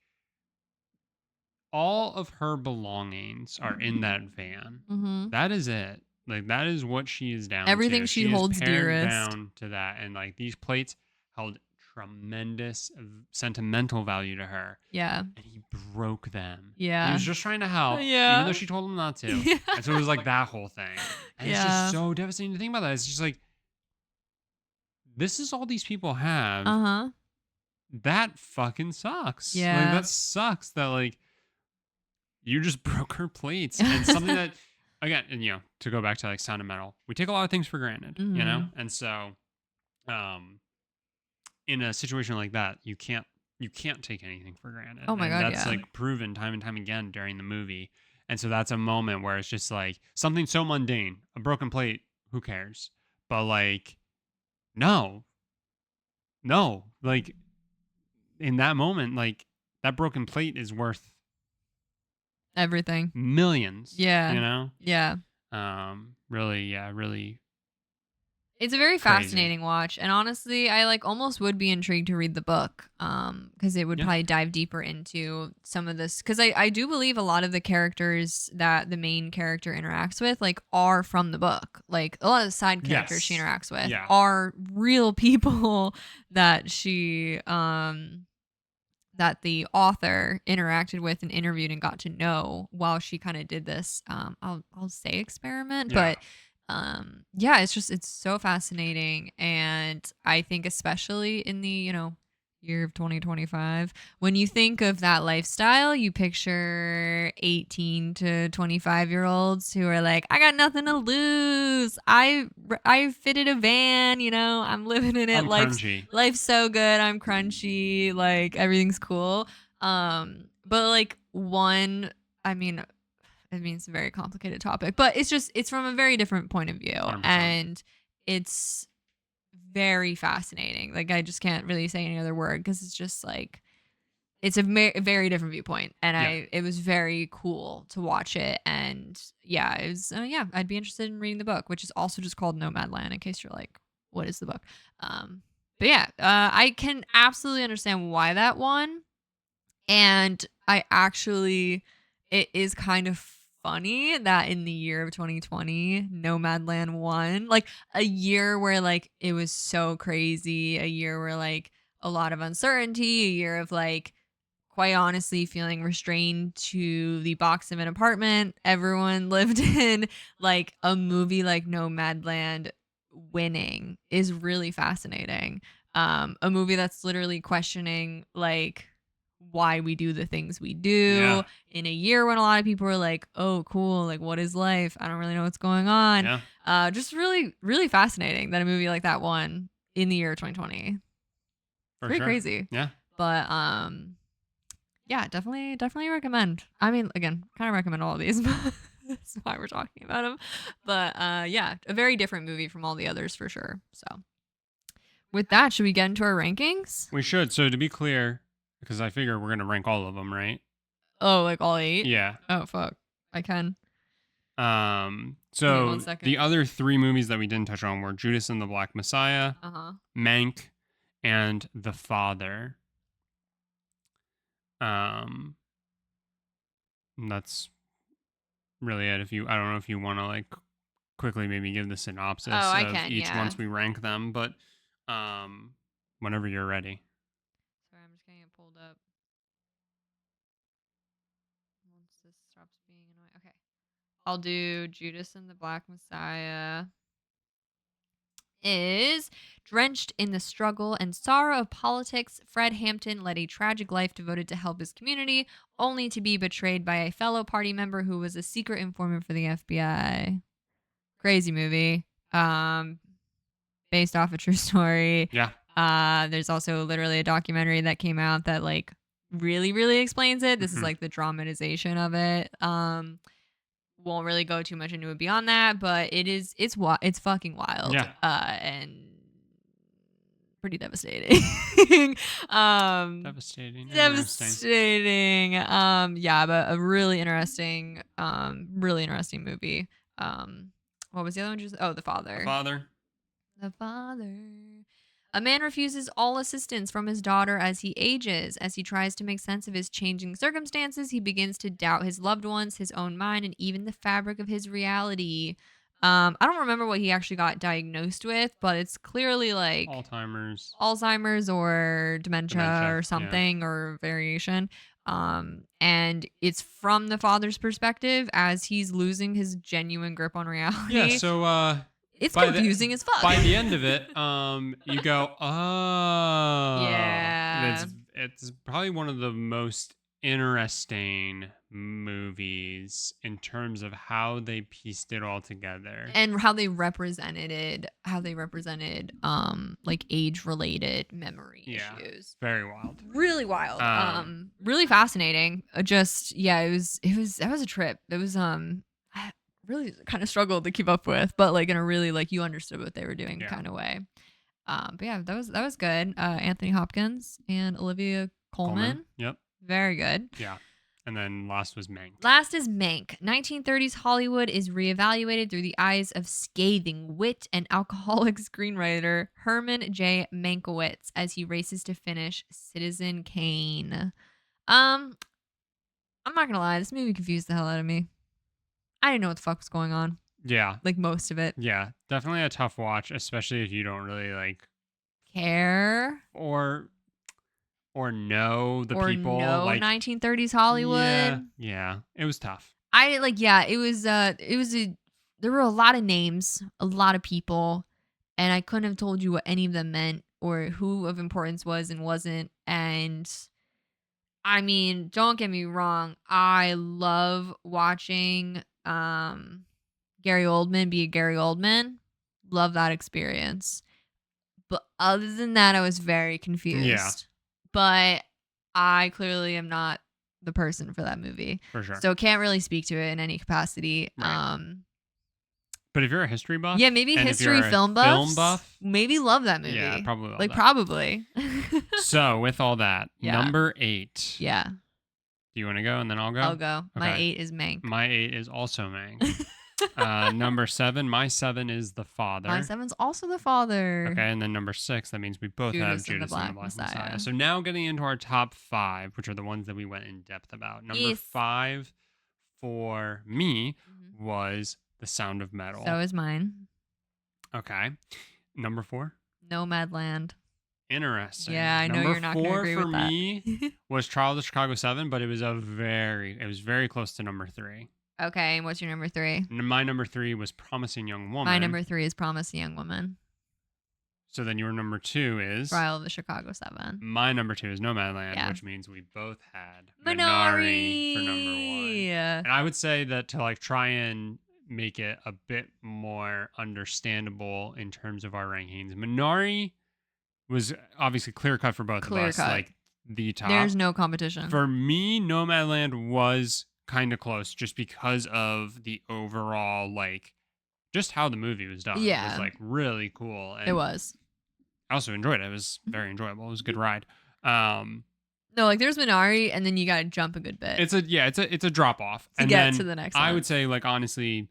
all of her belongings are in that van. That is it. Like that is what she is down to. Everything she holds dearest. Down to that. And like these plates held tremendous sentimental value to her. Yeah. And he broke them. Yeah. He was just trying to help. Yeah. Even though she told him not to. Yeah. And so it was like that whole thing. And it's just so devastating to think about that. It's just like, this is all these people have. That fucking sucks. Yeah. Like that sucks that like you just broke her plates. And something that, again, and to go back to like Sound of Metal, we take a lot of things for granted, And so in a situation like that, you can't take anything for granted. Oh my God, that's like proven time and time again during the movie. And so that's a moment where it's just like something so mundane, a broken plate, who cares? But like, no, No, like in that moment, like that broken plate is worth everything. millions. Yeah. You know? Yeah. Really It's a very crazy. fascinating watch, and honestly, I like almost would be intrigued to read the book, because it would probably dive deeper into some of this. Because I do believe a lot of the characters that the main character interacts with, like, are from the book. Like a lot of the side characters she interacts with are real people that that the author interacted with and interviewed and got to know while she kind of did this I'll say experiment, but yeah, it's so fascinating. And I think especially in the, year of 2025, when you think of that lifestyle, you picture 18 to 25-year-olds who are like, I got nothing to lose. I fitted a van, I'm living in it. I'm crunchy. Life's so good. I'm crunchy. Like, everything's cool. But like it's a very complicated topic, but it's from a very different point of view. 100%. And it's very fascinating. Like, I just can't really say any other word, because it's just like, it's a very different viewpoint, and it was very cool to watch it. And yeah, it was I'd be interested in reading the book, which is also just called Nomadland, in case you're like, what is the book? But yeah, I can absolutely understand why that won. And it is kind of funny that in the year of 2020, Nomadland won. Like, a year where like it was so crazy, a year where like a lot of uncertainty, a year of like, quite honestly, feeling restrained to the box of an apartment everyone lived in. Like, a movie like Nomadland winning is really fascinating. A movie that's literally questioning like why we do the things we do in a year when a lot of people are like, oh, cool, like, what is life? I don't really know what's going on. Just really, really fascinating that a movie like that won in the year 2020. Pretty crazy. Yeah. But yeah, definitely recommend. I mean, again, kind of recommend all of these. That's why we're talking about them. But yeah, a very different movie from all the others for sure. So with that, should we get into our rankings? We should. So to be clear, because I figure we're gonna rank all of them, right? Oh, like all 8? Yeah. Oh, fuck. I can. So the other 3 movies that we didn't touch on were Judas and the Black Messiah, Mank, and The Father. That's really it. I don't know if you want to like quickly maybe give the synopsis of each once we rank them, but whenever you're ready. Sorry, I'm just getting it pulled up. Once this stops being annoying. Okay. I'll do Judas and the Black Messiah. Is drenched in the struggle and sorrow of politics, Fred Hampton led a tragic life devoted to help his community, only to be betrayed by a fellow party member who was a secret informant for the FBI. Crazy movie. Based off a true story. Yeah. There's also literally a documentary that came out that like really, really explains it. This is like the dramatization of it. Won't really go too much into it beyond that, but it's fucking wild. Yeah. And pretty devastating. Devastating. Yeah, but a really interesting movie. What was the other one? Oh, The Father. The Father. A man refuses all assistance from his daughter as he ages. As he tries to make sense of his changing circumstances, he begins to doubt his loved ones, his own mind, and even the fabric of his reality. I don't remember what he actually got diagnosed with, but it's clearly like Alzheimer's or dementia or something, or variation. And it's from the father's perspective as he's losing his genuine grip on reality. Yeah, so it's confusing as fuck. By the end of it, you go, oh. Yeah. It's probably one of the most interesting movies in terms of how they pieced it all together. And how they represented like age-related memory issues. Very wild. Really wild. Really fascinating. That was a trip. It was really kind of struggled to keep up with, but like in a really like you understood what they were doing kind of way. But yeah, that was good. Anthony Hopkins and Olivia Colman. Yep. Very good. Yeah. And then last was Mank. Last is Mank. 1930s Hollywood is reevaluated through the eyes of scathing wit and alcoholic screenwriter Herman J. Mankiewicz as he races to finish Citizen Kane. I'm not gonna lie, this movie confused the hell out of me. I didn't know what the fuck was going on. Yeah. Like most of it. Yeah. Definitely a tough watch, especially if you don't really like care or know the people. Or know like 1930s Hollywood. Yeah. It was tough. There were a lot of names, a lot of people, and I couldn't have told you what any of them meant or who of importance was and wasn't. And I mean, don't get me wrong, I love watching Gary Oldman be a Gary Oldman. Love that experience. But other than that, I was very confused. Yeah. But I clearly am not the person for that movie. For sure. So can't really speak to it in any capacity. Right. But if you're a history buff, yeah, maybe history film buff, maybe love that movie. Yeah, probably love like that. Probably. So with all that, number 8. Yeah. Do you want to go and then I'll go? I'll go. Okay. My 8 is Mank. My 8 is also Mank. Number 7, my 7 is The Father. My 7's also The Father. Okay, and then number 6, that means we both have Judas and the Black Messiah. So now getting into our top 5, which are the ones that we went in depth about. Number 5 for me was The Sound of Metal. So is mine. Okay. Number 4? Nomadland. Interesting. Yeah, I know you're not going to agree with that. Number 4 for me was Trial of the Chicago 7, but it was very close to number 3. Okay, and what's your number 3? My number 3 was Promising Young Woman. My number 3 is Promising Young Woman. So then your number 2 is Trial of the Chicago 7. My number 2 is Nomadland, which means we both had Minari for number 1. And I would say that to like try and make it a bit more understandable in terms of our rankings, Minari was obviously clear cut for both of us. Like the top. There's no competition. For me, Nomadland was kind of close just because of the overall like just how the movie was done. Yeah. It was like really cool. And it was. I also enjoyed it. It was very enjoyable. It was a good ride. No, like there's Minari and then you gotta jump a good bit. It's a drop off. To get to the next one. I would say like honestly,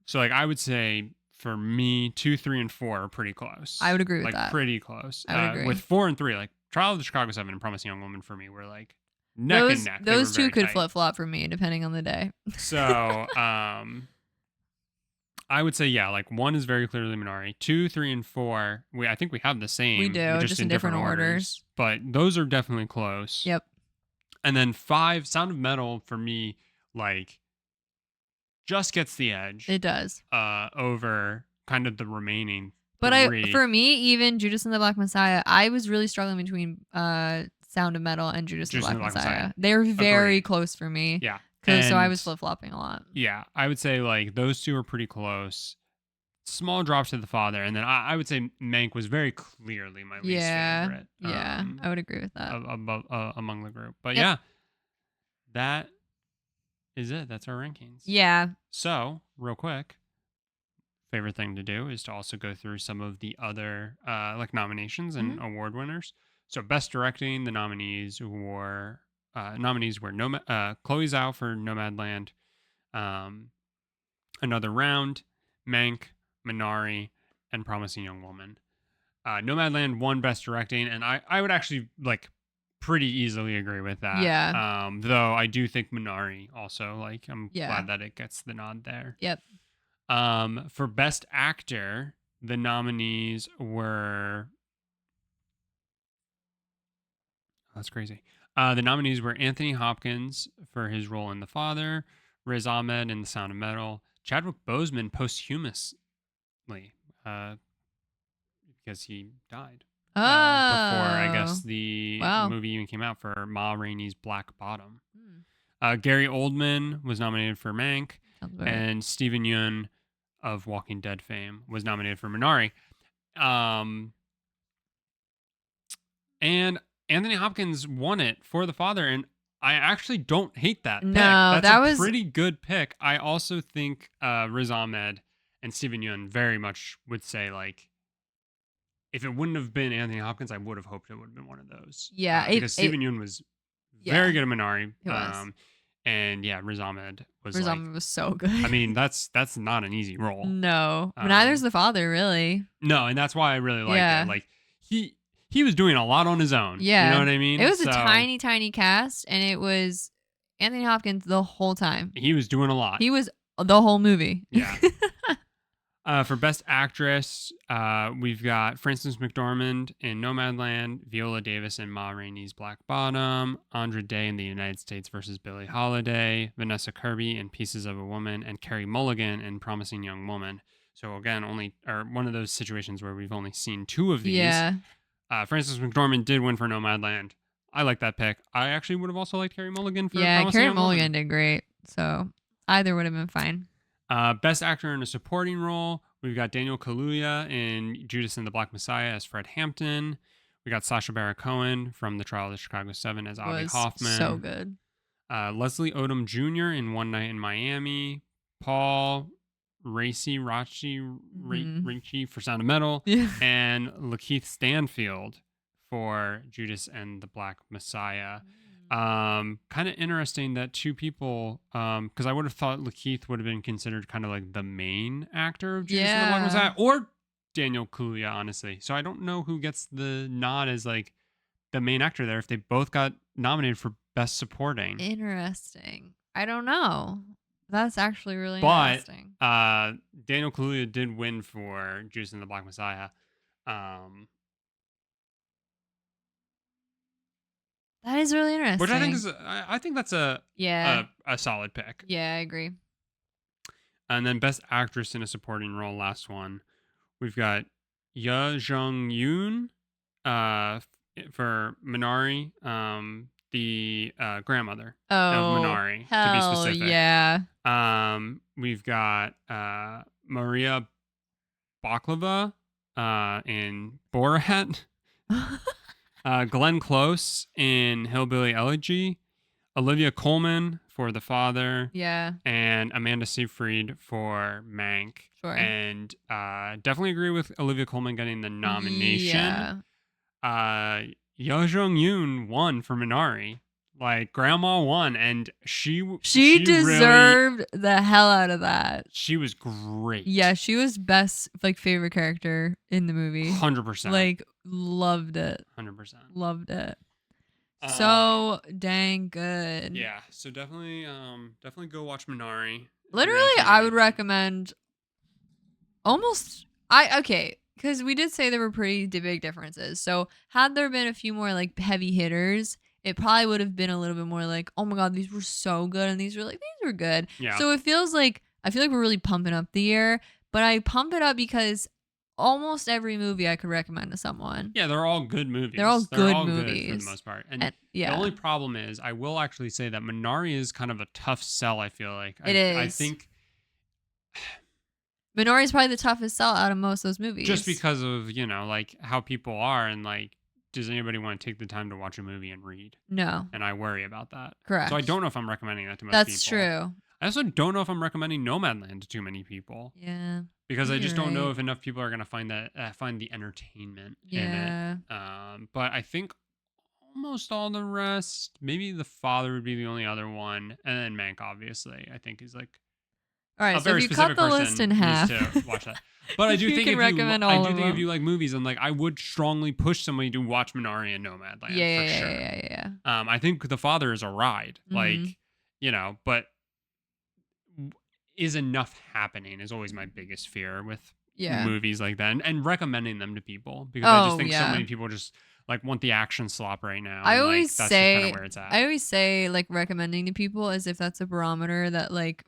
so like I would say for me 2, 3, and 4 are pretty close. I would agree with like, that. Pretty close. I would agree. With 4 and 3, like Trial of the Chicago 7 and Promising Young Woman for me were like neck and neck. Those two could flip flop for me depending on the day. So I would say like 1 is very clearly Minari. 2, 3, and 4, I think we have the same. We do, just in different orders. But those are definitely close. Yep. And then 5, Sound of Metal for me, like just gets the edge. It does. Over kind of the remaining. But 3. For me, even Judas and the Black Messiah, I was really struggling between Sound of Metal and Judas and the Black Messiah. They were very close for me. Yeah. So I was flip-flopping a lot. Yeah. I would say like those two are pretty close. Small drops to The Father. And then I would say Mank was very clearly my least favorite. Yeah. I would agree with that. Among the group. But yeah, that is it. That's our rankings. Yeah. So real quick, favorite thing to do is to also go through some of the other like nominations and award winners. So best directing, the nominees were Chloe Zhao for Nomadland, Another Round, Mank, Minari, and Promising Young Woman. Nomadland won best directing, and I would actually like pretty easily agree with that. Yeah. Though I do think Minari also, like, I'm glad that it gets the nod there. Yep. For best actor, the nominees were. That's crazy. The nominees were Anthony Hopkins for his role in The Father, Riz Ahmed in The Sound of Metal, Chadwick Boseman posthumously, because he died. Before, I guess, the movie even came out, for Ma Rainey's Black Bottom. Gary Oldman was nominated for Mank, and Steven Yeun of Walking Dead fame was nominated for Minari. And Anthony Hopkins won it for The Father, and I actually don't hate that pick. That's a pretty good pick. I also think Riz Ahmed and Steven Yeun very much would say, like, if it wouldn't have been Anthony Hopkins, I would have hoped it would have been one of those. Yeah, because Steven Yeun was very good at Minari. It was. And yeah, Riz Ahmed was was so good. I mean, that's not an easy role. No, but neither's the father, really. No, and that's why I really liked it. Like he was doing a lot on his own. Yeah, you know what I mean. It was a tiny cast, and it was Anthony Hopkins the whole time. He was doing a lot. He was the whole movie. Yeah. For Best Actress, we've got Frances McDormand in Nomadland, Viola Davis in Ma Rainey's Black Bottom, Andra Day in The United States versus Billie Holiday, Vanessa Kirby in Pieces of a Woman, and Carey Mulligan in Promising Young Woman. So again, one of those situations where we've only seen 2 of these. Yeah. Frances McDormand did win for Nomadland. I like that pick. I actually would have also liked Carey Mulligan for Promising Carey Young Mulligan Woman. did great. So either would have been fine. Best Actor in a Supporting Role, we've got Daniel Kaluuya in Judas and the Black Messiah as Fred Hampton. We got Sacha Baron Cohen from The Trial of the Chicago 7 as Avi Hoffman. So good. Leslie Odom Jr. in One Night in Miami. Paul Ricci for Sound of Metal. Yeah. And Lakeith Stanfield for Judas and the Black Messiah. Kind of interesting that 2 people, because I would have thought Lakeith would have been considered kind of like the main actor of Judas and the Black Messiah, or Daniel Kaluuya, honestly. So I don't know who gets the nod as like the main actor there if they both got nominated for Best Supporting. Interesting. I don't know. That's actually really interesting. Daniel Kaluuya did win for Judas and the Black Messiah. That is really interesting. Which I think that's a solid pick. Yeah, I agree. And then Best Actress in a Supporting Role, last one. We've got Ya Jung Yoon for Minari, the grandmother of Minari, to be specific. Yeah. We've got Maria Baklava in Borat. Glenn Close in Hillbilly Elegy, Olivia Colman for The Father, and Amanda Seyfried for Mank. Sure. And definitely agree with Olivia Colman getting the nomination. Yeah. Yo Jung Yoon won for Minari. Like, Grandma won, and she deserved really, the hell out of that. She was great. Yeah, she was best, like, favorite character in the movie. 100%. Like, loved it. 100%. Loved it. So dang good. Yeah, so definitely go watch Minari. Literally, I would recommend because we did say there were pretty big differences. So had there been a few more like heavy hitters, it probably would have been a little bit more like, oh my god, these were so good, and these were good. Yeah. So I feel like we're really pumping up the year, but I pump it up because almost every movie I could recommend to someone. Yeah, they're all good movies. They're all good movies for the most part. And the only problem is, I will actually say that Minari is kind of a tough sell, I feel like. It is. I think Minari is probably the toughest sell out of most of those movies. Just because of, like how people are, and like, does anybody want to take the time to watch a movie and read? No. And I worry about that. Correct. So I don't know if I'm recommending that to most people. That's true. I also don't know if I'm recommending Nomadland to too many people. Yeah. Because I just don't know if enough people are going to find the entertainment in it. But I think almost all the rest, maybe The Father would be the only other one, and then Mank, obviously, I think is like all right. So if you cut the list in half, to watch that. But I do think if you like movies, and like I would strongly push somebody to watch Minari and Nomadland for sure. Yeah. I think The Father is a ride, like but is enough happening is always my biggest fear with movies like that, and recommending them to people, because I just think so many people just like want the action slop right now. I always that's say kind of where it's at. I always say like recommending to people as if that's a barometer that like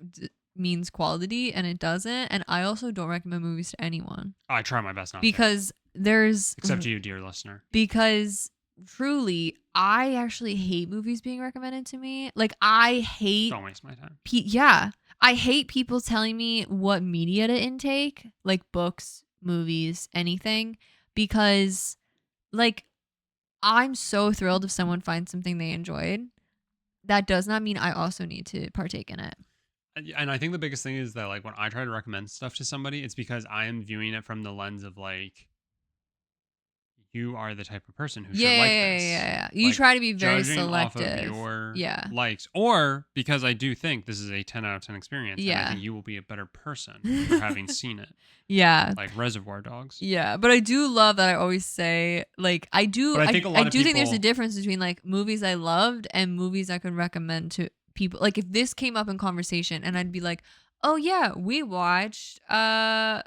means quality, and it doesn't. And I also don't recommend movies to anyone. I try my best not because there's except to you, dear listener. Because truly, I actually hate movies being recommended to me. Like, I hate. Don't waste my time. I hate people telling me what media to intake, like books, movies, anything, because like I'm so thrilled if someone finds something they enjoyed. That does not mean I also need to partake in it. And I think the biggest thing is that like when I try to recommend stuff to somebody, it's because I am viewing it from the lens of like you are the type of person who should like this. Yeah. You try to be very selective. Off of your likes. Or because I do think this is a 10 out of 10 experience. Yeah. And I think you will be a better person for having seen it. Yeah. Like Reservoir Dogs. Yeah. But I do love that I always say, like, I do think there's a difference between like movies I loved and movies I could recommend to people. Like if this came up in conversation and I'd be like, oh yeah, we watched oh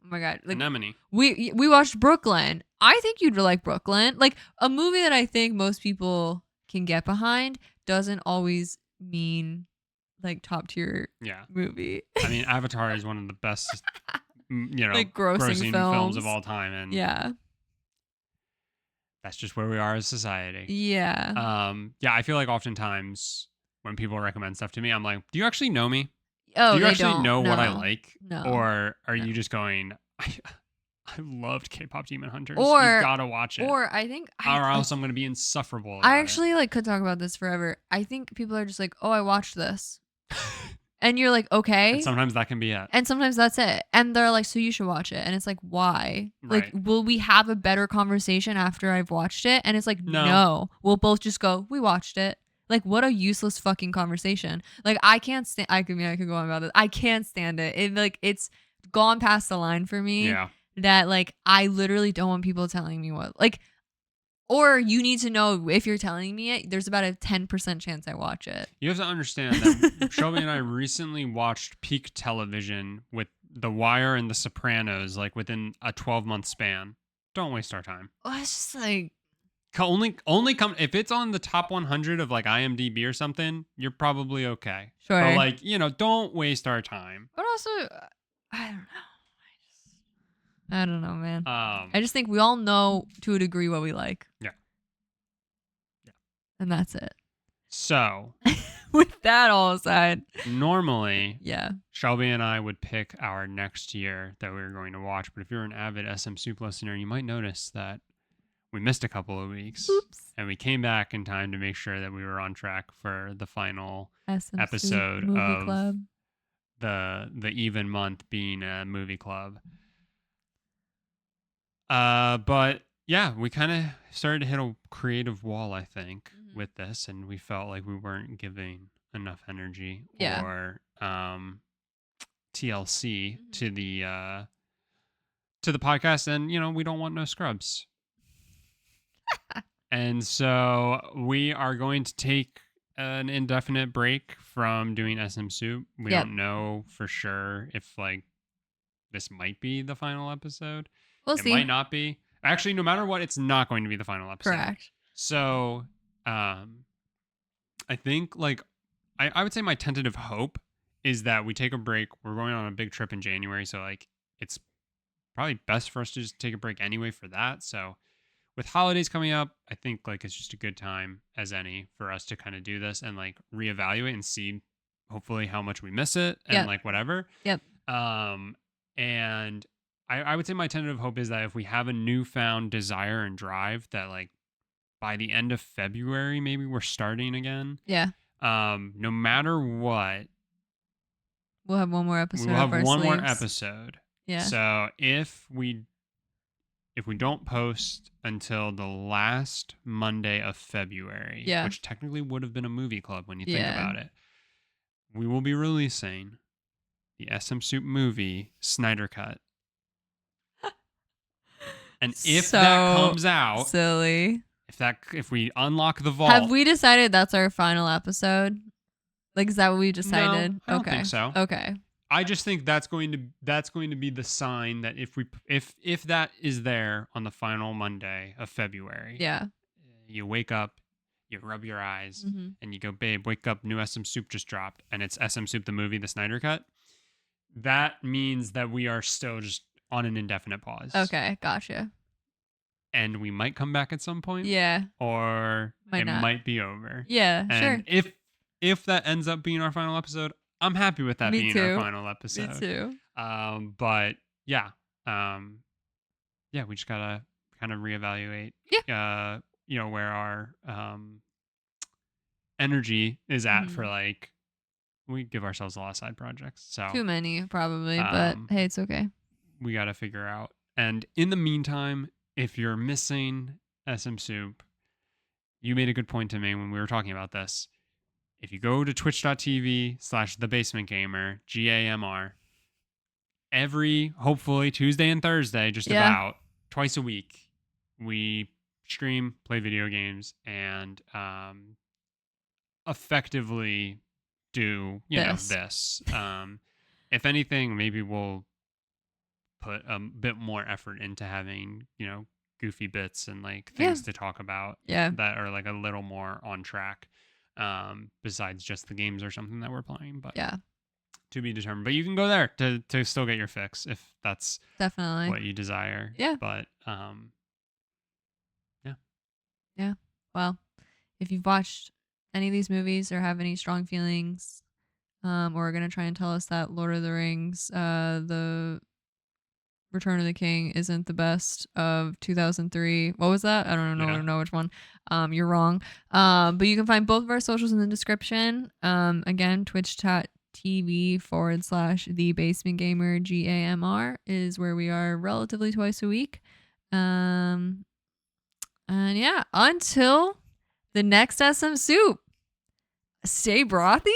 my god, like Anemone. We watched Brooklyn. I think you'd like Brooklyn. Like a movie that I think most people can get behind doesn't always mean like top tier movie. I mean, Avatar is one of the best like grossing films of all time, and yeah, that's just where we are as society. Yeah. I feel like oftentimes when people recommend stuff to me, I'm like, do you actually know me? Oh, do you actually know what I like? No. Or are you just going, I loved K-pop Demon Hunters. Or you gotta watch it. Or I think or else I'm gonna be insufferable. I actually like could talk about this forever. I think people are just like, oh, I watched this. And you're like, okay. And sometimes that can be it. And sometimes that's it. And they're like, so you should watch it. And it's like, why? Right. Like, will we have a better conversation after I've watched it? And it's like, no. We'll both just go, we watched it. Like, what a useless fucking conversation. Like, I can't stand, I could go on about this. I can't stand it. It's gone past the line for me. Yeah. That, like, I literally don't want people telling me what, like, or you need to know if you're telling me it, there's about a 10% chance I watch it. You have to understand that Shelby and I recently watched peak television with The Wire and The Sopranos, like, within a 12-month span. Don't waste our time. Well, it's just like, only come if it's on the top 100 of like IMDb or something, you're probably okay. Sure. But like, don't waste our time. But also, I don't know, man. I just think we all know to a degree what we like. Yeah. And that's it. So, with that all aside, normally, Shelby and I would pick our next year that we were going to watch. But if you're an avid SMSoup listener, you might notice that we missed a couple of weeks. Oops. And we came back in time to make sure that we were on track for the final SMSoup episode movie club. the even month being a movie club. But yeah, we kind of started to hit a creative wall, I think, with this, and we felt like we weren't giving enough energy or TLC to the podcast, and we don't want no scrubs. And so we are going to take an indefinite break from doing SMSoup. We don't know for sure if like this might be the final episode. We'll see. It might not be. Actually, no matter what, it's not going to be the final episode. Correct. So, I think like I would say my tentative hope is that we take a break. We're going on a big trip in January, so like it's probably best for us to just take a break anyway for that. So, with holidays coming up, I think like it's just a good time as any for us to kind of do this and like reevaluate and see hopefully how much we miss it and like whatever. Yep. And I would say my tentative hope is that if we have a newfound desire and drive that like by the end of February, maybe we're starting again. Yeah. No matter what, we'll have one more episode. We'll have one more episode. Yeah. So if we don't post until the last Monday of February, which technically would have been a movie club when you think about it, we will be releasing the SMSoup movie Snyder Cut. And if that comes out, silly. If we unlock the vault, have we decided that's our final episode? Like, is that what we decided? No, I don't think so. Okay. I just think that's going to be the sign that if that is there on the final Monday of February, you wake up, you rub your eyes, and you go, babe, wake up, new SMSoup just dropped, and it's SMSoup the movie, the Snyder Cut. That means that we are still just on an indefinite pause. Okay, gotcha. And we might come back at some point. Yeah. Or might be over. Yeah, and sure. If that ends up being our final episode, I'm happy with that being our final episode. Me too. But yeah. We just gotta kind of reevaluate. Yeah. Where our energy is at for like we give ourselves a lot of side projects. So too many probably, but hey, it's okay. We gotta figure out. And in the meantime, if you're missing SMSoup, you made a good point to me when we were talking about this. If you go to twitch.tv/thebasementgamer, GAMR, every, hopefully, Tuesday and Thursday, just about twice a week, we stream, play video games, and effectively do, this. If anything, maybe we'll put a bit more effort into having, goofy bits and like things to talk about that are like a little more on track, besides just the games or something that we're playing. But to be determined. But you can go there to still get your fix if that's definitely what you desire. But well, if you've watched any of these movies or have any strong feelings, or are gonna try and tell us that Lord of the Rings, the Return of the King isn't the best of 2003. What was that? I don't know which one. You're wrong. But you can find both of our socials in the description. Again, twitch.tv/thebasementgamer GAMR is where we are relatively twice a week. And yeah, until the next SMSoup, stay brothy.